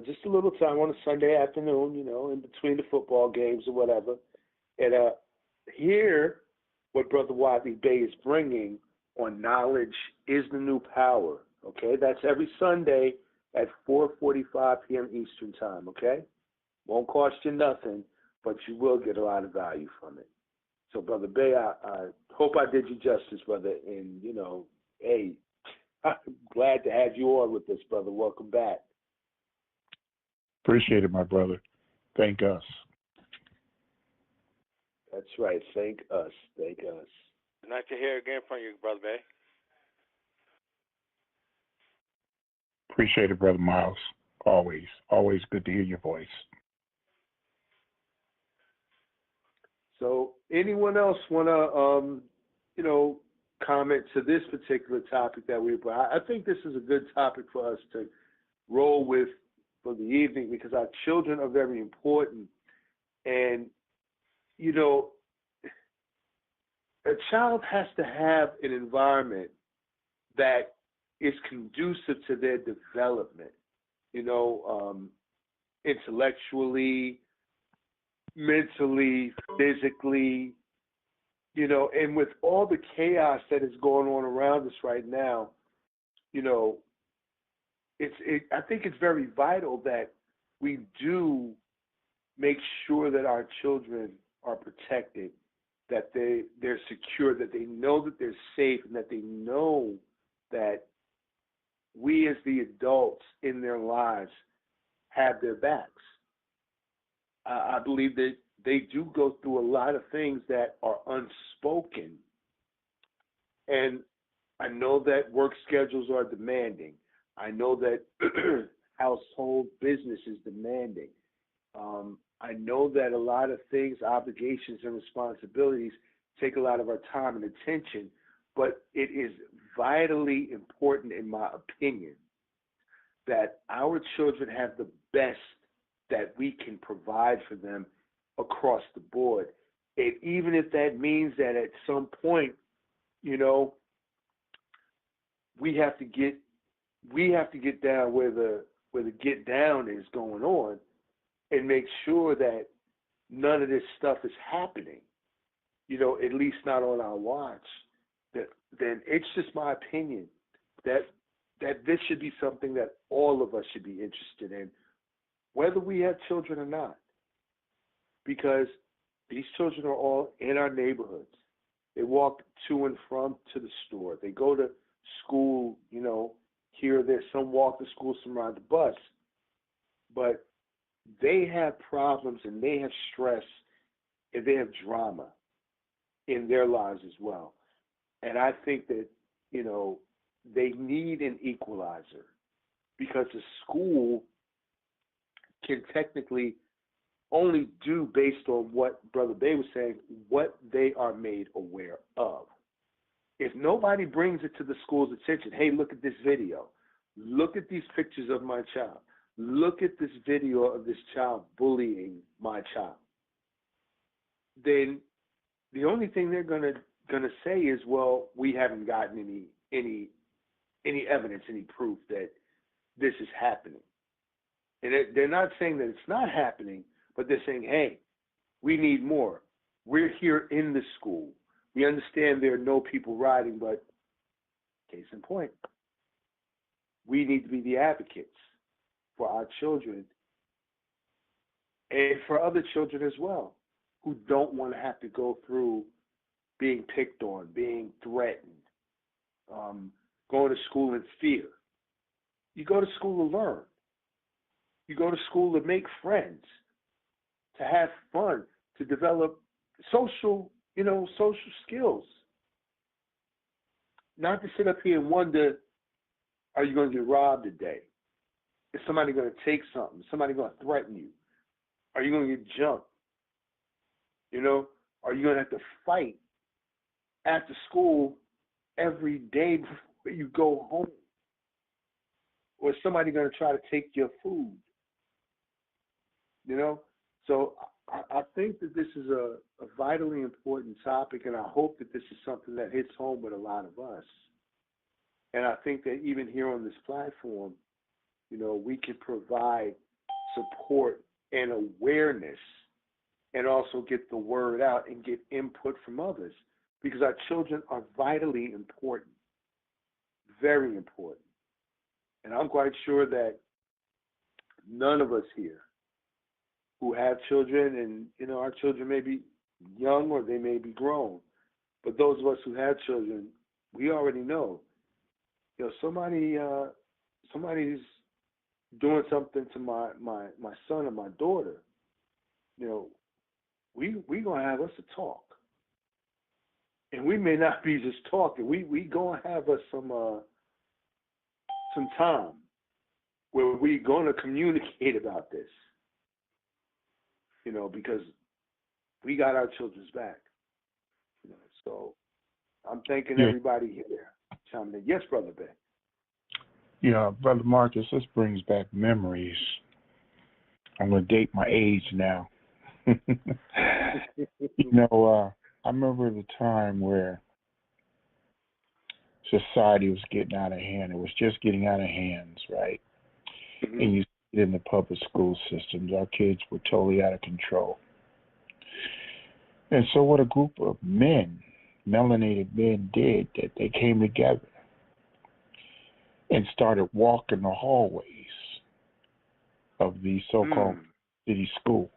just a little time on a Sunday afternoon, in between the football games or whatever, and hear what Brother Wadley Bey is bringing on Knowledge is the New Power. Okay, that's every Sunday at 4:45 p.m. Eastern Time. Okay, won't cost you nothing, but you will get a lot of value from it. So, Brother Bey, I hope I did you justice, brother. And, hey, I'm glad to have you on with us, brother. Welcome back. Appreciate it, my brother. Thank us. That's right. Thank us. Thank us. Nice to hear again from you, Brother Bey. Appreciate it, Brother Miles. Always. Always good to hear your voice. So anyone else want to, comment to this particular topic that we brought? I think this is a good topic for us to roll with for the evening because our children are very important. And, a child has to have an environment that is conducive to their development, intellectually, mentally, physically, and with all the chaos that is going on around us right now, I think it's very vital that we do make sure that our children are protected, that they're secure, that they know that they're safe, and that they know that we as the adults in their lives have their backs. I believe that they do go through a lot of things that are unspoken. And I know that work schedules are demanding. I know that household business is demanding. I know that a lot of things, obligations and responsibilities take a lot of our time and attention, but it is vitally important, in my opinion, that our children have the best that we can provide for them across the board. And even if that means that at some point, we have to get down where the get down is going on and make sure that none of this stuff is happening, at least not on our watch. Then it's just my opinion that this should be something that all of us should be interested in, whether we have children or not, because these children are all in our neighborhoods. They walk to and from to the store. They go to school, here or there. Some walk to school, some ride the bus. But they have problems and they have stress and they have drama in their lives as well. And I think that, they need an equalizer because the school can technically only do, based on what Brother Bey was saying, what they are made aware of. If nobody brings it to the school's attention, hey, look at this video. Look at these pictures of my child. Look at this video of this child bullying my child. Then the only thing they're gonna say is, well, we haven't gotten any evidence, any proof that this is happening. And they're not saying that it's not happening, but they're saying, hey, we need more. We're here in the school. We understand there are no people riding, but case in point, we need to be the advocates for our children and for other children as well who don't want to have to go through being picked on, being threatened, going to school in fear. You go to school to learn. You go to school to make friends, to have fun, to develop social skills. Not to sit up here and wonder, are you going to get robbed today? Is somebody going to take something? Is somebody going to threaten you? Are you going to get jumped? Are you going to have to fight after school every day before you go home? Or is somebody going to try to take your food? So I think that this is a vitally important topic, and I hope that this is something that hits home with a lot of us. And I think that even here on this platform, we can provide support and awareness and also get the word out and get input from others, because our children are vitally important, very important. And I'm quite sure that none of us here who have children, and our children may be young or they may be grown, but those of us who have children, we already know, somebody's doing something to my son or my daughter. We gonna have us a talk, and we may not be just talking. We gonna have us some time where we gonna communicate about this. Because we got our children's back. So I'm thanking everybody here. Yes, Brother Ben. Yeah, Brother Marcus, this brings back memories. I'm going to date my age now. I remember the time where society was getting out of hand. It was just getting out of hands, right? Mm-hmm. And you see it in the public school systems. Our kids were totally out of control. And so what a group of men, melanated men, did, that they came together and started walking the hallways of the so-called city schools.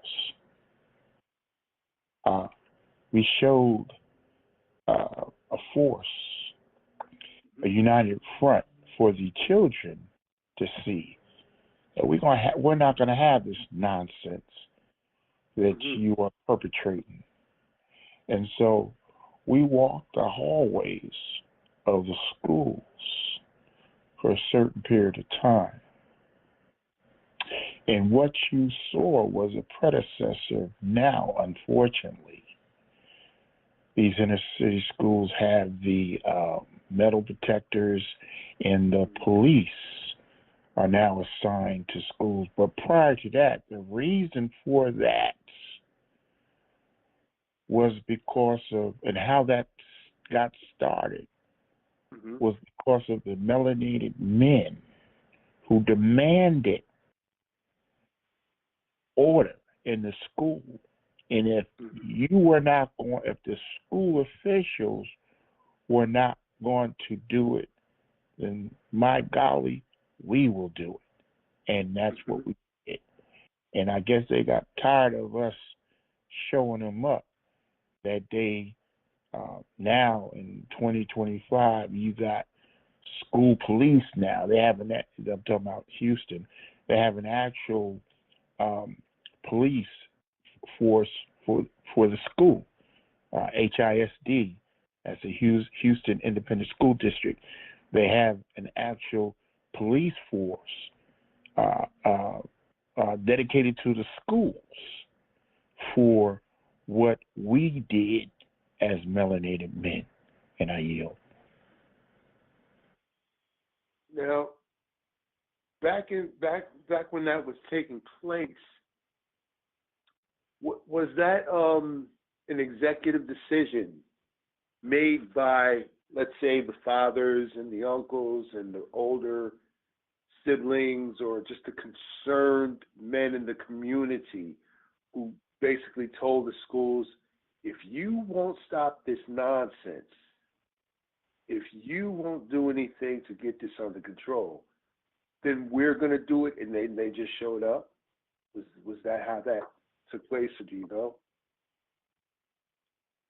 We showed a force, a united front for the children to see that we're not going to have this nonsense that you are perpetrating. And so we walked the hallways of the schools for a certain period of time. And what you saw was a predecessor now, unfortunately. These inner city schools have the metal detectors, and the police are now assigned to schools. But prior to that, the reason for that was because of, and how that got started, was because of the melanated men who demanded order in the school. And if you were not going, if the school officials were not going to do it, then my golly, we will do it. And that's what we did. And I guess they got tired of us showing them up, that they, now in 2025, you got school police now. They have I'm talking about Houston. They have an actual police force for the school, HISD. That's a Houston Independent School District. They have an actual police force dedicated to the schools for what we did as melanated men. And I yield. Now, back when that was taking place, was that an executive decision made by, let's say, the fathers and the uncles and the older siblings, or just the concerned men in the community who basically told the schools, if you won't stop this nonsense, if you won't do anything to get this under control, then we're going to do it, and they just showed up? Was that how that took place, or do you know?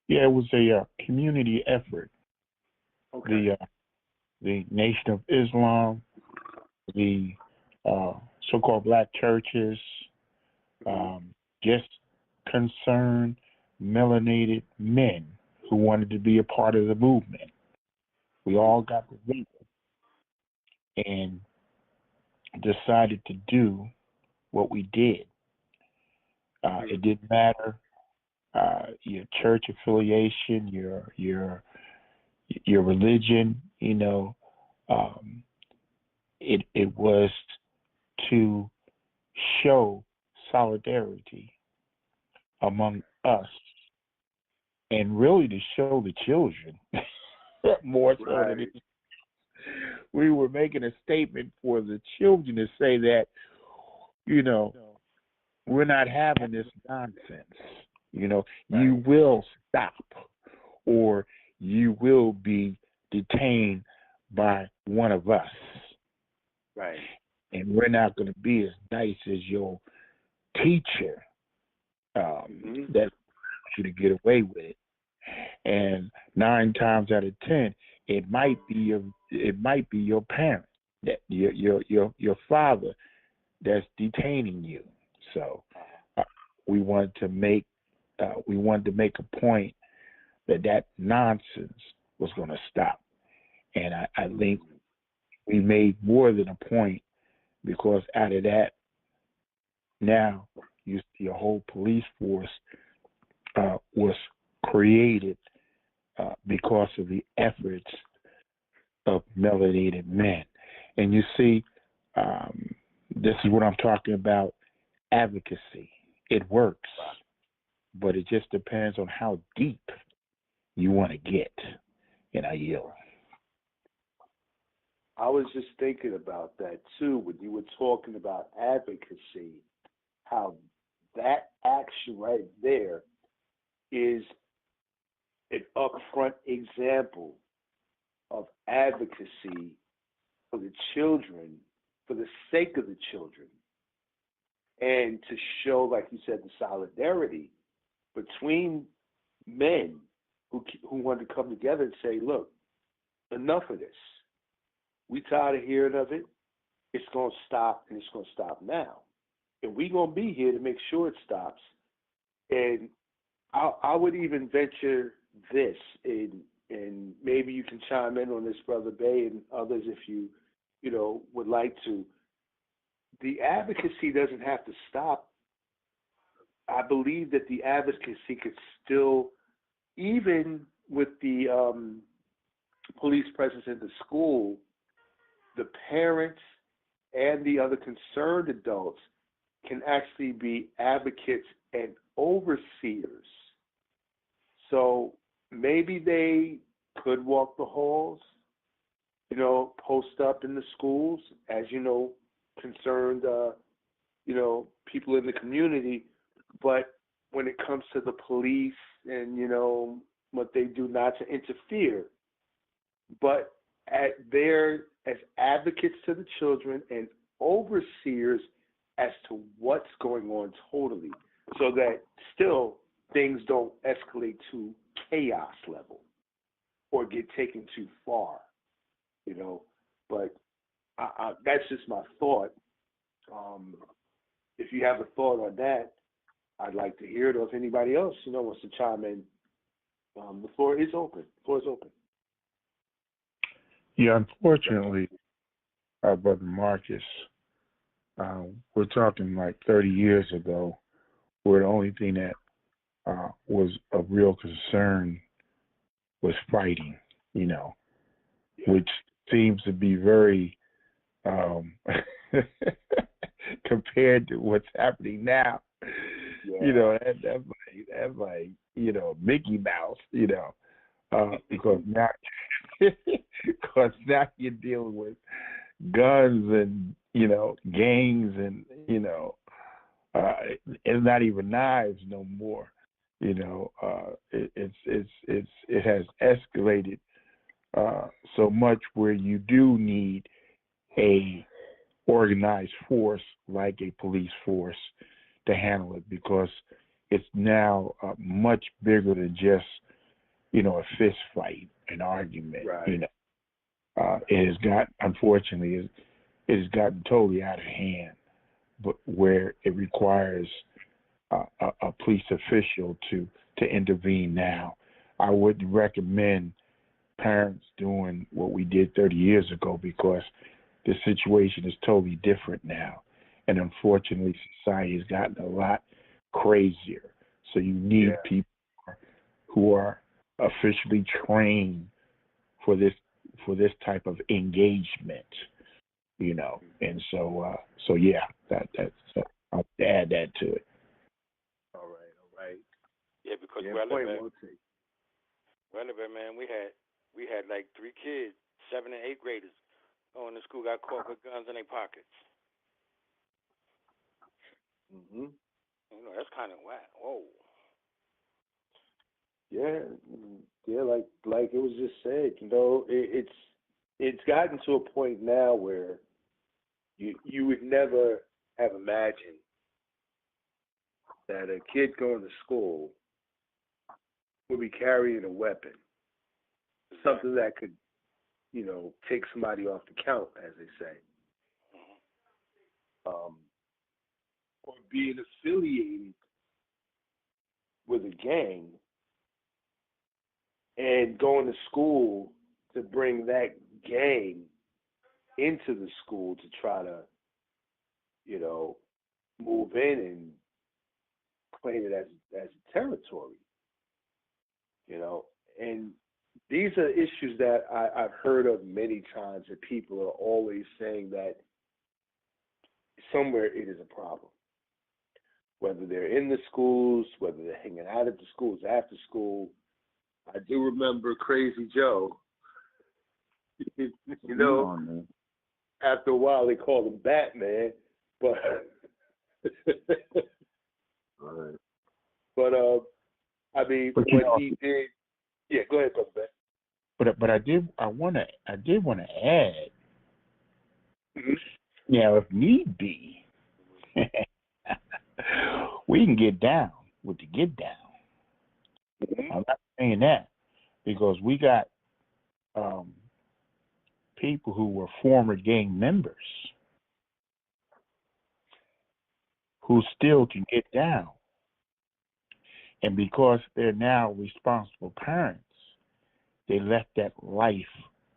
Yeah, it was a community effort. Okay. The Nation of Islam, the so-called black churches, just concerned melanated men who wanted to be a part of the movement. We all got together and decided to do what we did. It didn't matter your church affiliation, your religion. It was to show solidarity among us, and really to show the children more so than it, we were making a statement for the children to say that, you know, we're not having this nonsense. You know, you will stop or you will be detained by one of us. Right. And we're not going to be as nice as your teacher that allows you to get away with it. And 9 times out of 10, it might be your parent, that your father that's detaining you. So we wanted to make a point that nonsense was going to stop, and I think we made more than a point, because out of that, now you see a whole police force was created because of the efforts of melanated men. And you see, this is what I'm talking about, advocacy. It works, but it just depends on how deep you want to get. And I yield. I was just thinking about that too when you were talking about advocacy, how that action right there is an upfront example of advocacy for the children, for the sake of the children, and to show, like you said, the solidarity between men who want to come together and say, look, enough of this. We tired of hearing of it. It's going to stop, and it's going to stop now. And we're going to be here to make sure it stops. And I would even venture this, and maybe you can chime in on this, Brother Bay, and others if you would like to. The advocacy doesn't have to stop. I believe that the advocacy could still, even with the police presence in the school, the parents and the other concerned adults can actually be advocates and overseers. So maybe they could walk the halls, post up in the schools, as concerned, people in the community. But when it comes to the police and, what they do, not to interfere, but they're as advocates to the children and overseers as to what's going on totally, so that still things don't escalate to chaos level or get taken too far, But that's just my thought. If you have a thought on that, I'd like to hear it, or if anybody else, wants to chime in, the floor is open. Yeah, unfortunately, Brother Marcus, we're talking like 30 years ago, where the only thing that was of real concern was fighting, which seems to be very compared to what's happening now. Yeah. That's like Mickey Mouse, because now you're dealing with guns and gangs and it's not even knives no more. It has escalated so much where you do need a organized force like a police force to handle it, because it's now much bigger than just a fist fight, an argument. Right. It has unfortunately, it has gotten totally out of hand, but where it requires a police official to intervene now. I would recommend parents doing what we did 30 years ago, because the situation is totally different now. And unfortunately, society has gotten a lot crazier. So you need people who are officially trained for this type of engagement, And so that's I'll add that to it. All right. Yeah, because Yeah, relevant, man, we had like 3 kids 7th and 8th graders going to school got caught with guns in their pockets. Mhm. You know, that's kind of whack. Whoa. Yeah, yeah. Like it was just said. You know, it's gotten to a point now where you would never have imagined that a kid going to school would be carrying a weapon, something that could, you know, take somebody off the count, as they say, or being affiliated with a gang and going to school to bring that gang into the school to try to, you know, move in and claim it as a territory, you know. And these are issues that I've heard of many times, that people are always saying that somewhere it is a problem. Whether they're in the schools, whether they're hanging out at the schools after school. I do remember Crazy Joe. You know, after a while they called him Batman, but Right. but I mean, But what he did. Yeah, go ahead, Brother Ben. But I did want to add. Mm-hmm. Now, if need be, we can get down with the get down. Mm-hmm. I'm not saying that because we got people who were former gang members who still can get down. And because they're now responsible parents, they left that life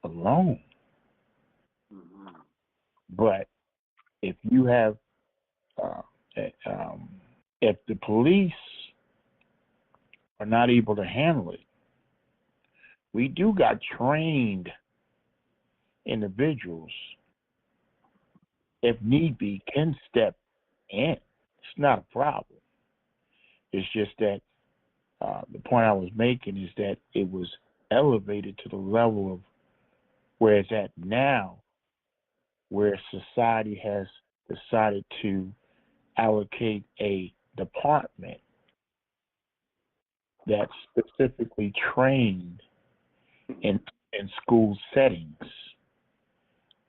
alone. Mm-hmm. But if you have, if the police are not able to handle it, we do got trained individuals, if need be, can step in. It's not a problem. It's just that the point I was making is that it was elevated to the level of where it's at now, where society has decided to allocate a department that's specifically trained in school settings.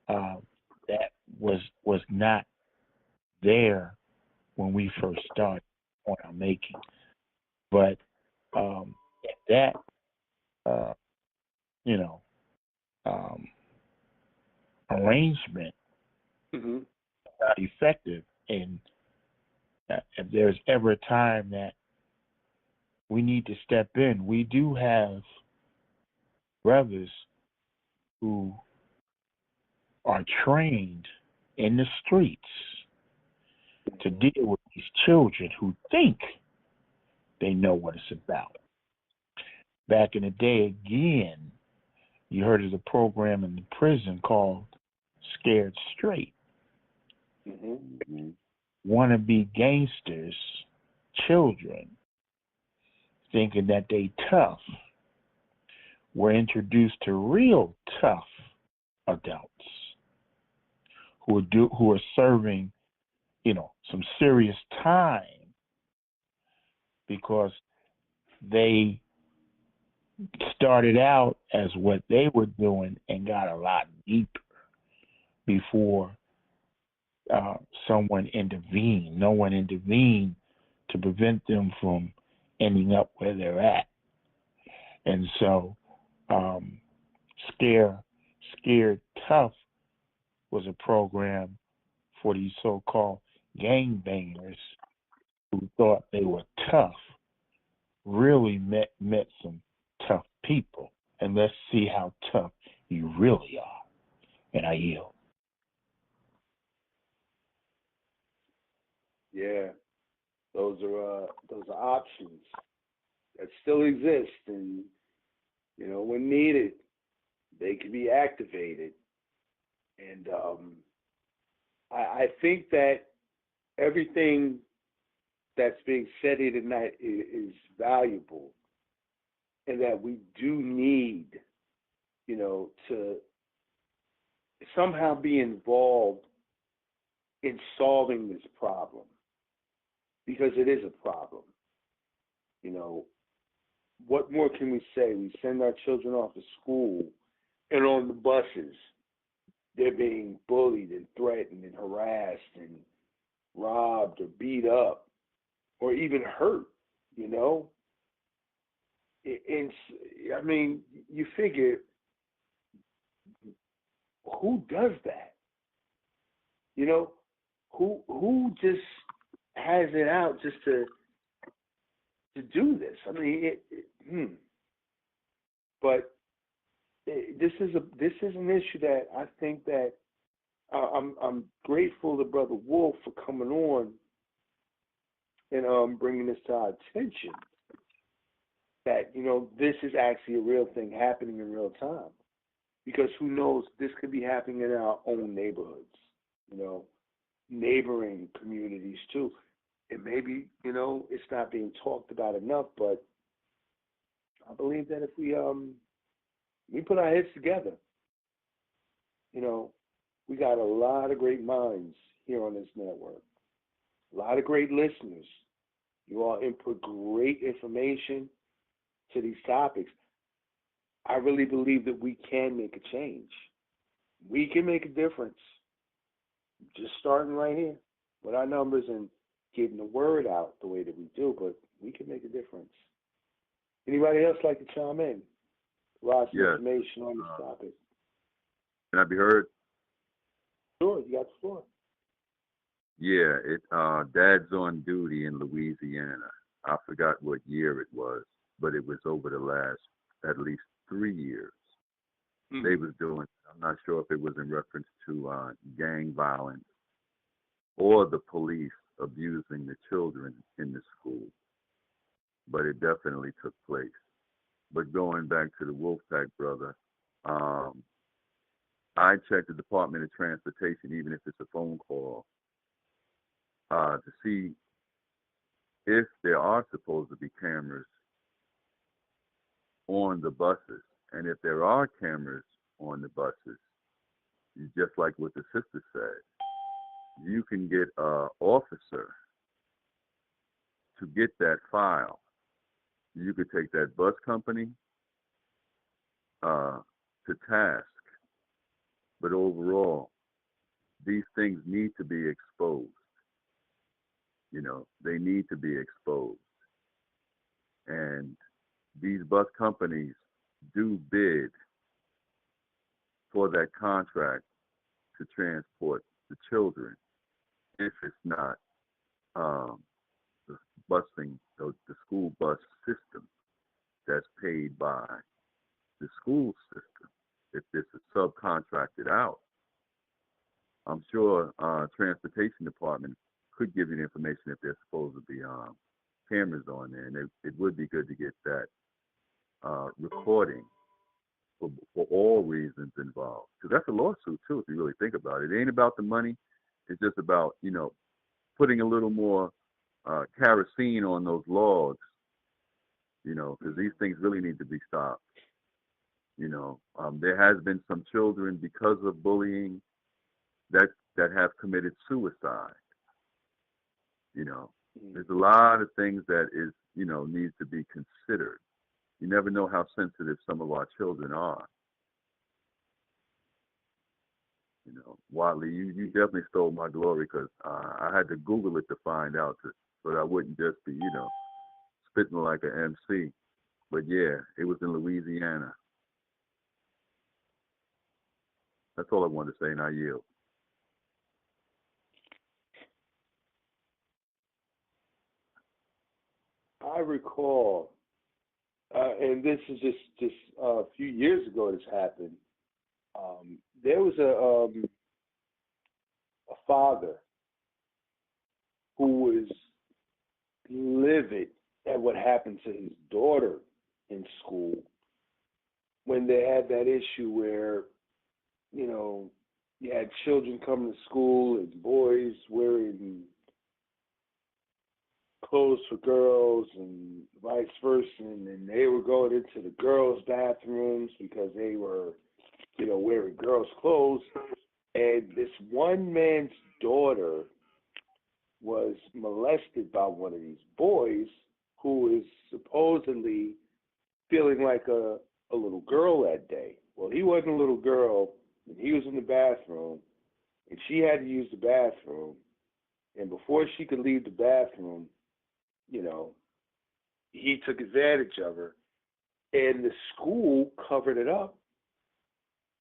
That was not there when we first started on our making. But that arrangement Mm-hmm. not effective, and if there's ever a time that we need to step in, we do have brothers who are trained in the streets to deal with these children who think they know what it's about. Back in the day, again, you heard of the program in the prison called Scared Straight. Mm-hmm. Wannabe gangsters, children, thinking that they tough, were introduced to real tough adults who are serving, some serious time because they started out as what they were doing and got a lot deeper before someone intervened. No one intervened to prevent them from ending up where they're at. And so Scared Tough was a program for these so-called gangbangers who thought they were tough, really met some tough people. And let's see how tough you really are. And I yield. Yeah, those are options that still exist, and when needed, they can be activated. And I think that everything that's being said here tonight is valuable, and that we do need, to somehow be involved in solving this problem, because it is a problem. You know, what more can we say? We send our children off to school, and on the buses, they're being bullied and threatened and harassed and robbed or beat up or even hurt, you know? And I mean, you figure, who does that? You know, who just has it out just to do this? I mean, but this is an issue that I think that I'm grateful to Brother Wolf for coming on and bringing this to our attention. That, you know, this is actually a real thing happening in real time. Because who knows, this could be happening in our own neighborhoods, you know, neighboring communities too. And maybe, you know, it's not being talked about enough, but I believe that if we put our heads together, you know, we got a lot of great minds here on this network, a lot of great listeners. You all input great information to these topics. I really believe that we can make a change. We can make a difference. Just starting right here with our numbers and getting the word out the way that we do, but we can make a difference. Anybody else like to chime in? Lots of information on this topic. Can I be heard? Sure, you got the floor. Yeah, Dad's on duty in Louisiana. I forgot what year it was, but it was over the last at least 3 years. They was doing, I'm not sure if it was in reference to gang violence or the police abusing the children in the school, but it definitely took place. But going back to the Wolfpack brother, I checked the Department of Transportation, even if it's a phone call, to see if there are supposed to be cameras on the buses. And if there are cameras on the buses, just like what the sister said, you can get an officer to get that file. You could take that bus company to task. But overall, these things need to be exposed. You know, they need to be exposed. And these bus companies do bid for that contract to transport the children if it's not the busing, the school bus system that's paid by the school system. If this is subcontracted out, I'm sure transportation department could give you the information if there's supposed to be cameras on there, and it would be good to get that recording for all reasons involved, because that's a lawsuit too, if you really think about it. It ain't about the money. It's just about, you know, putting a little more kerosene on those logs, you know, because these things really need to be stopped. You know, there has been some children, because of bullying, that have committed suicide. You know, there's a lot of things that is, you know, needs to be considered. You never know how sensitive some of our children are. You know, Watley, you definitely stole my glory, because I had to Google it to find out, so that I wouldn't just be, you know, spitting like an MC. But yeah, it was in Louisiana. That's all I wanted to say, and I yield. I recall, and this is just a few years ago this happened. There was a father who was livid at what happened to his daughter in school when they had that issue where, you know, you had children coming to school and boys wearing clothes for girls and vice versa, and they were going into the girls' bathrooms because they were wearing girls' clothes. And this one man's daughter was molested by one of these boys who is supposedly feeling like a little girl that day. Well, he wasn't a little girl, and he was in the bathroom, and she had to use the bathroom. And before she could leave the bathroom, he took advantage of her. And the school covered it up.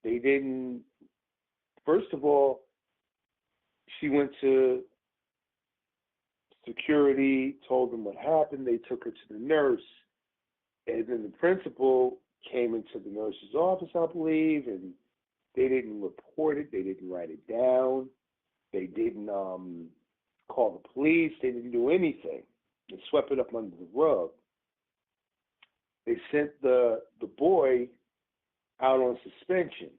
They didn't, first of all, she went to security, told them what happened. They took her to the nurse. And then the principal came into the nurse's office, I believe, and they didn't report it. They didn't write it down. They didn't call the police. They didn't do anything. They swept it up under the rug. They sent the boy out on suspension.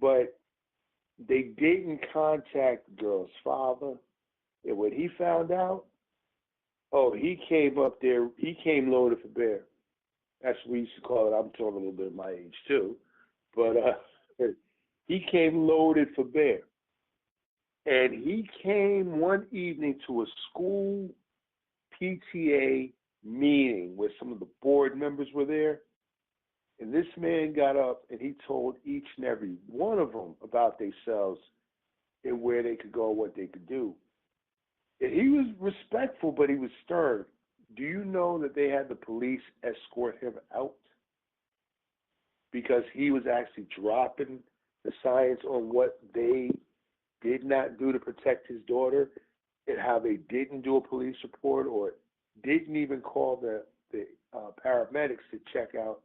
But they didn't contact the girl's father. And when he found out, he came up there. He came loaded for bear. That's what we used to call it. I'm talking a little bit of my age too. But he came loaded for bear. And he came one evening to a school PTA meeting where some of the board members were there. And this man got up and he told each and every one of them about themselves and where they could go, what they could do. And he was respectful, but he was stern. Do you know that they had the police escort him out? Because he was actually dropping the science on what they did not do to protect his daughter and how they didn't do a police report or didn't even call the paramedics to check out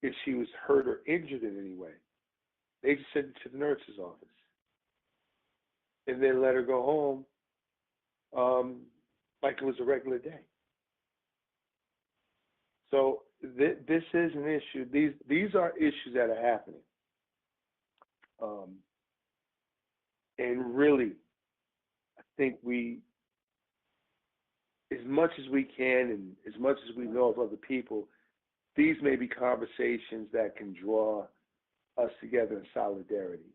if she was hurt or injured in any way. They just sent it to the nurse's office and then let her go home like it was a regular day. So this is an issue. These are issues that are happening. And really, I think as much as we can and as much as we know of other people, these may be conversations that can draw us together in solidarity.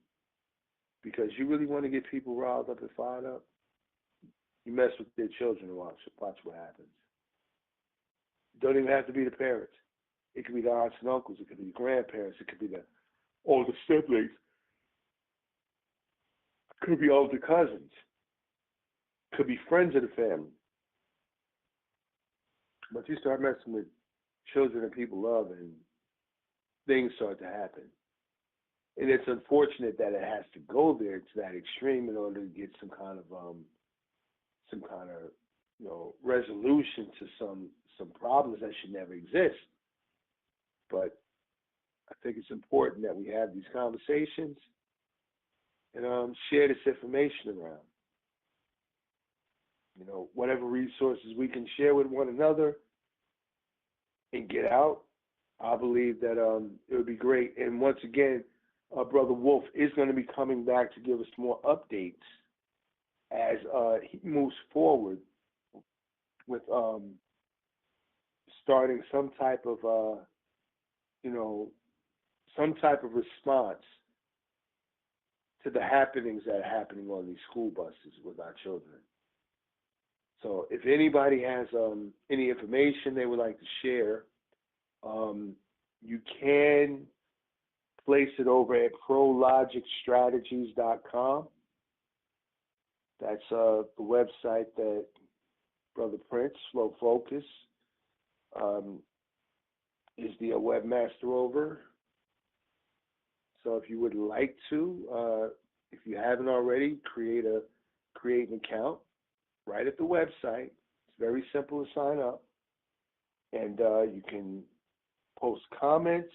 Because you really want to get people riled up and fired up, you mess with their children and watch what happens. It don't even have to be the parents. It could be the aunts and uncles. It could be the grandparents. It could be the older siblings. It could be older cousins. It could be friends of the family. But you start messing with children and people love, and things start to happen. And it's unfortunate that it has to go there to that extreme in order to get some kind of resolution to some problems that should never exist. But I think it's important that we have these conversations and share this information around. Whatever resources we can share with one another and get out, I believe that it would be great. And once again, Brother Wolf is going to be coming back to give us more updates as he moves forward with starting some type of response to the happenings that are happening on these school buses with our children. So if anybody has any information they would like to share, you can place it over at prologicstrategies.com. That's the website that Brother Prince, Flofokuz, is the webmaster over. So if you would like to, if you haven't already, create an account right at the website. It's very simple to sign up. And you can post comments.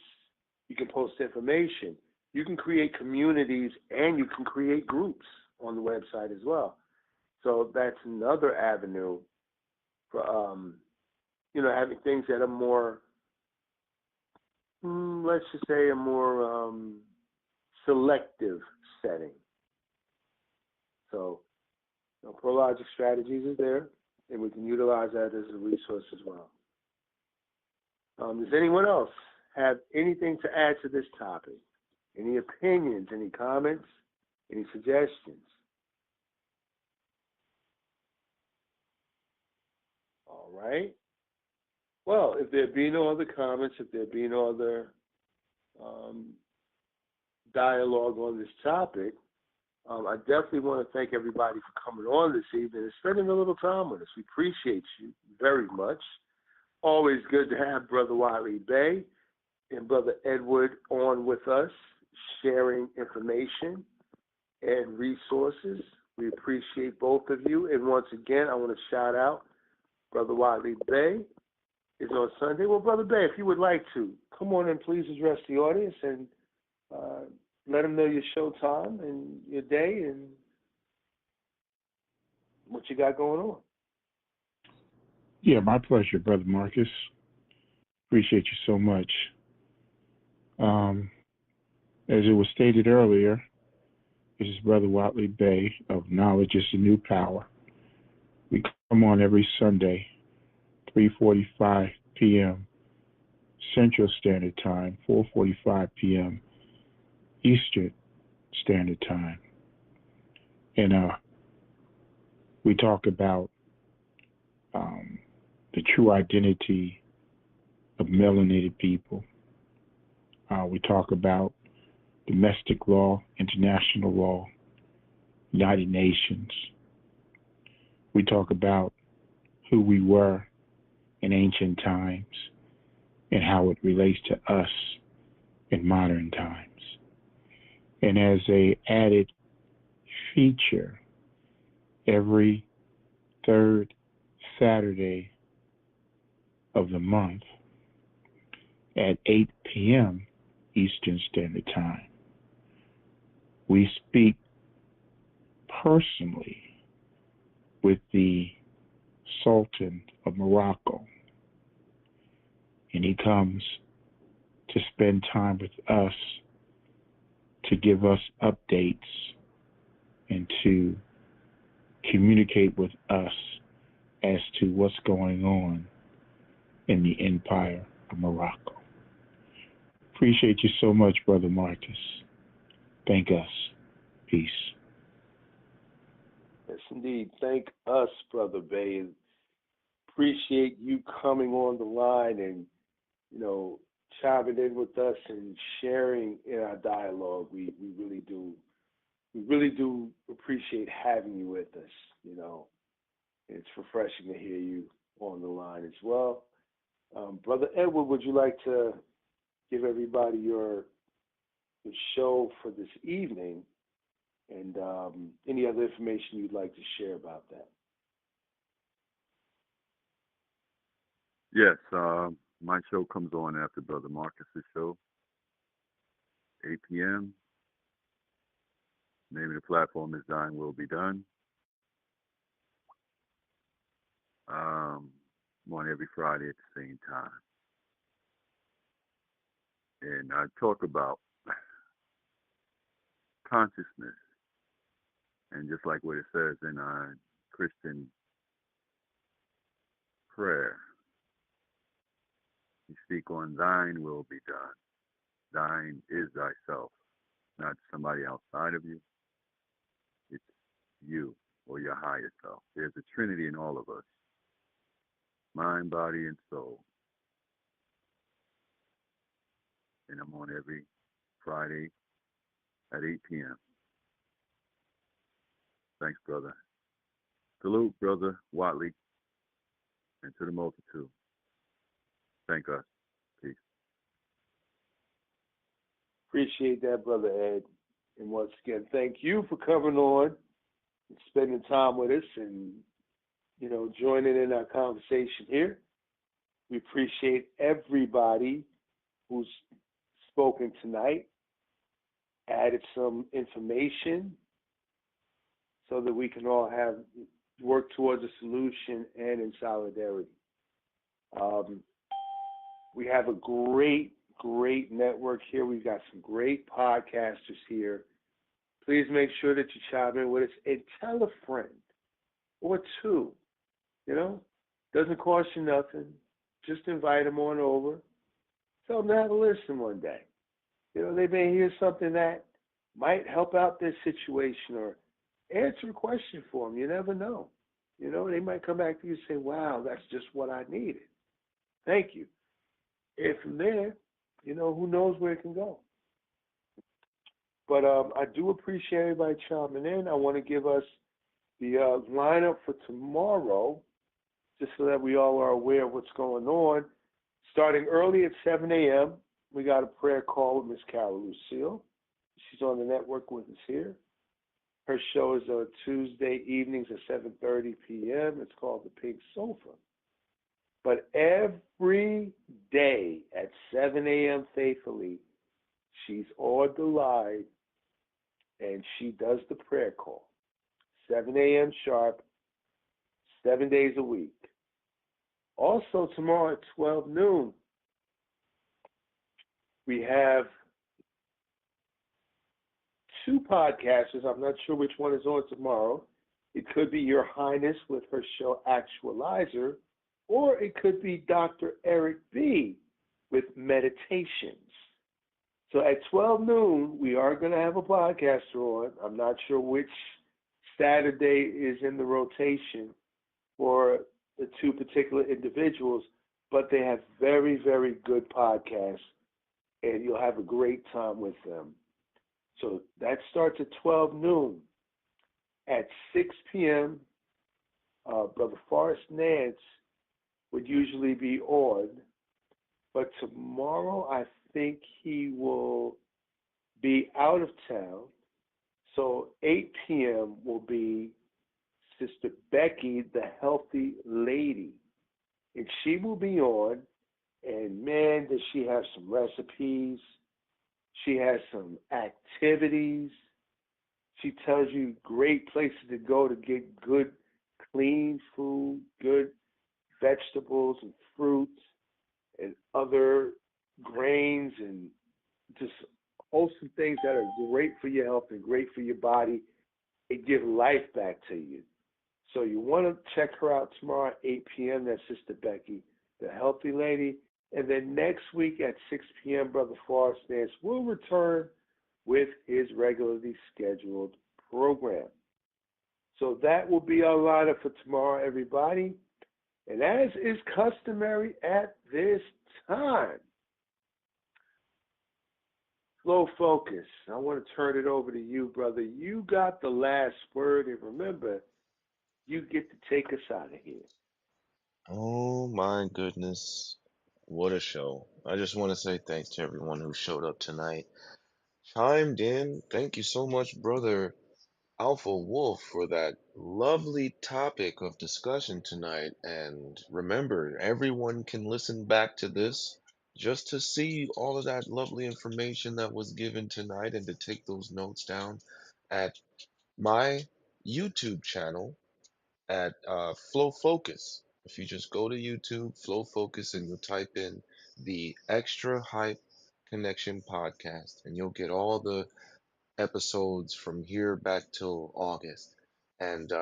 You can post information. You can create communities, and you can create groups on the website as well. So that's another avenue for having things that are more, let's just say, a more selective setting. So ProLogic Strategies is there, and we can utilize that as a resource as well. Does anyone else have anything to add to this topic? Any opinions, any comments, any suggestions? All right. Well, if there be no other comments, if there be no other dialogue on this topic, I definitely want to thank everybody for coming on this evening and spending a little time with us. We appreciate you very much. Always good to have Brother Wiley Bay and Brother Edward on with us, sharing information and resources. We appreciate both of you. And once again, I want to shout out Brother Wiley Bay is on Sunday. Well, Brother Bay, if you would like to, come on and please address the audience and let them know your show time and your day and what you got going on. Yeah, my pleasure, Brother Marcus. Appreciate you so much. As it was stated earlier, this is Brother Watley Bay of Knowledge is the New Power. We come on every Sunday, 3:45 p.m. Central Standard Time, 4:45 p.m. Eastern Standard Time. And we talk about the true identity of melanated people. We talk about domestic law, international law, United Nations. We talk about who we were in ancient times and how it relates to us in modern times. And as an added feature, every third Saturday of the month at 8 p.m. Eastern Standard Time, we speak personally with the Sultan of Morocco, and he comes to spend time with us to give us updates and to communicate with us as to what's going on in the Empire of Morocco. Appreciate you so much, Brother Marcus. Thank us. Peace. Yes, indeed. Thank us, Brother Bay. Appreciate you coming on the line and, chiming in with us and sharing in our dialogue. We really do. We really do appreciate having you with us, It's refreshing to hear you on the line as well. Brother Edward, would you like to give everybody your show for this evening and any other information you'd like to share about that? Yes, my show comes on after Brother Marcus's show, 8 p.m. Name of the platform is Thine Will Be Done. I'm on every Friday at the same time. And I talk about consciousness. And just like what it says in our Christian prayer, you speak on thine will be done. Thine is thyself, not somebody outside of you. It's you or your higher self. There's a Trinity in all of us, mind, body, and soul. And I'm on every Friday at 8 p.m. Thanks, brother. Salute, Brother Watley, and to the multitude. Thank us. Peace. Appreciate that, Brother Ed. And once again, thank you for coming on and spending time with us and, joining in our conversation here. We appreciate everybody who's spoken tonight, added some information so that we can all work towards a solution and in solidarity. We have a great network here. We've got some great podcasters here. Please make sure that you chime in with us and tell a friend or two. Doesn't cost you nothing. Just invite them on over. Tell them to have a listen one day. They may hear something that might help out their situation or answer a question for them. You never know. They might come back to you and say, wow, that's just what I needed. Thank you. And from there, who knows where it can go. But I do appreciate everybody chiming in. I want to give us the lineup for tomorrow, just so that we all are aware of what's going on. Starting early at 7 a.m., we got a prayer call with Miss Carol Lucille. She's on the network with us here. Her show is on Tuesday evenings at 7:30 p.m. It's called The Pink Sofa. But every day at 7 a.m. faithfully, she's on the line and she does the prayer call. 7 a.m. sharp, 7 days a week. Also tomorrow at 12 noon, we have two podcasters. I'm not sure which one is on tomorrow. It could be Your Highness with her show Actualizer, or it could be Dr. Eric B. with Meditations. So at 12 noon, we are going to have a podcaster on. I'm not sure which Saturday is in the rotation for the two particular individuals, but they have very, very good podcasts, and you'll have a great time with them. So that starts at 12 noon. At 6 p.m., Brother Forrest Nance would usually be on, but tomorrow I think he will be out of town. So 8 p.m. will be Sister Becky, the healthy lady. And she will be on, and man, does she have some recipes. She has some activities. She tells you great places to go to get good, clean food, good vegetables and fruits and other grains and just wholesome things that are great for your health and great for your body and give life back to you. So you want to check her out tomorrow at 8 p.m. That's Sister Becky, the healthy lady. And then next week at 6 p.m., Brother Forrest Nance will return with his regularly scheduled program. So that will be our lineup for tomorrow, everybody. And as is customary at this time, Flofokuz, I want to turn it over to you, brother. You got the last word, and remember, you get to take us out of here. Oh my goodness. What a show. I just want to say thanks to everyone who showed up tonight, chimed in. Thank you so much, brother Alpha Wolf, for that lovely topic of discussion tonight. And remember, everyone can listen back to this just to see all of that lovely information that was given tonight and to take those notes down at my YouTube channel at Flofokuz. If you just go to YouTube, Flofokuz, and you type in the Xtra-Hype Connection podcast, and you'll get all the episodes from here back till August. And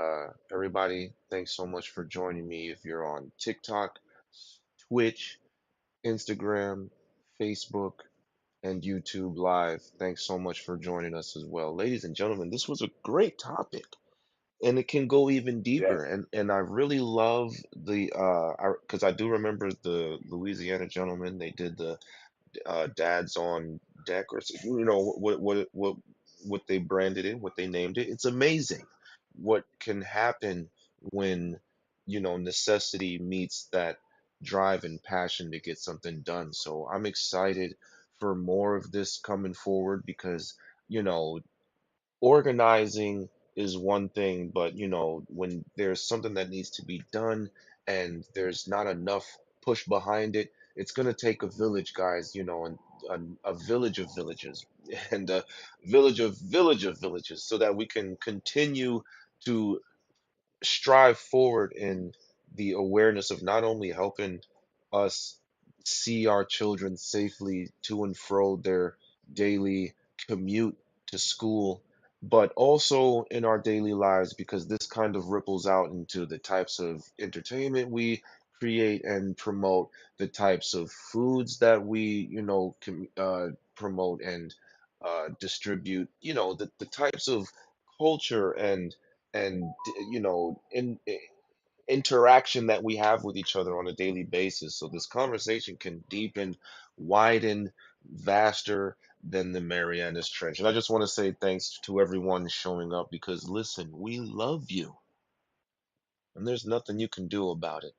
everybody, thanks so much for joining me. If you're on TikTok, Twitch, Instagram, Facebook, and YouTube Live, thanks so much for joining us as well. Ladies and gentlemen, this was a great topic. And it can go even deeper, and I really love the because I do remember the Louisiana gentleman. They did the dads on deck, or what they branded it, what they named it. It's amazing what can happen when necessity meets that drive and passion to get something done. So I'm excited for more of this coming forward because you know organizing is one thing, but when there's something that needs to be done and there's not enough push behind it, it's going to take a village, guys, and a village of villages and a village of villages so that we can continue to strive forward in the awareness of not only helping us see our children safely to and fro their daily commute to school, but also in our daily lives because this kind of ripples out into the types of entertainment we create and promote the types of foods that we, promote and distribute, the types of culture and interaction that we have with each other on a daily basis. So this conversation can deepen, widen, vaster than the Marianas Trench. And I just want to say thanks to everyone showing up because listen, we love you and there's nothing you can do about it.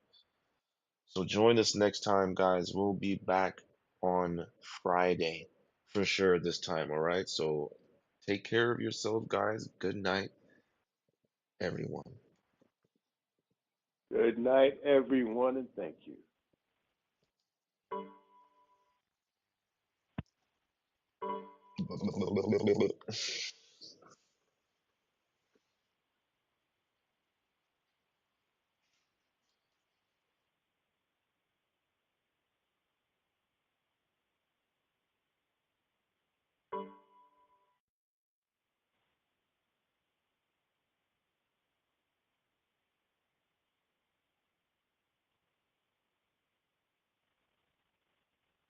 So join us next time, guys. We'll be back on Friday for sure this time, all right? So take care of yourself, guys. Good night, everyone. Good night, everyone, and thank you.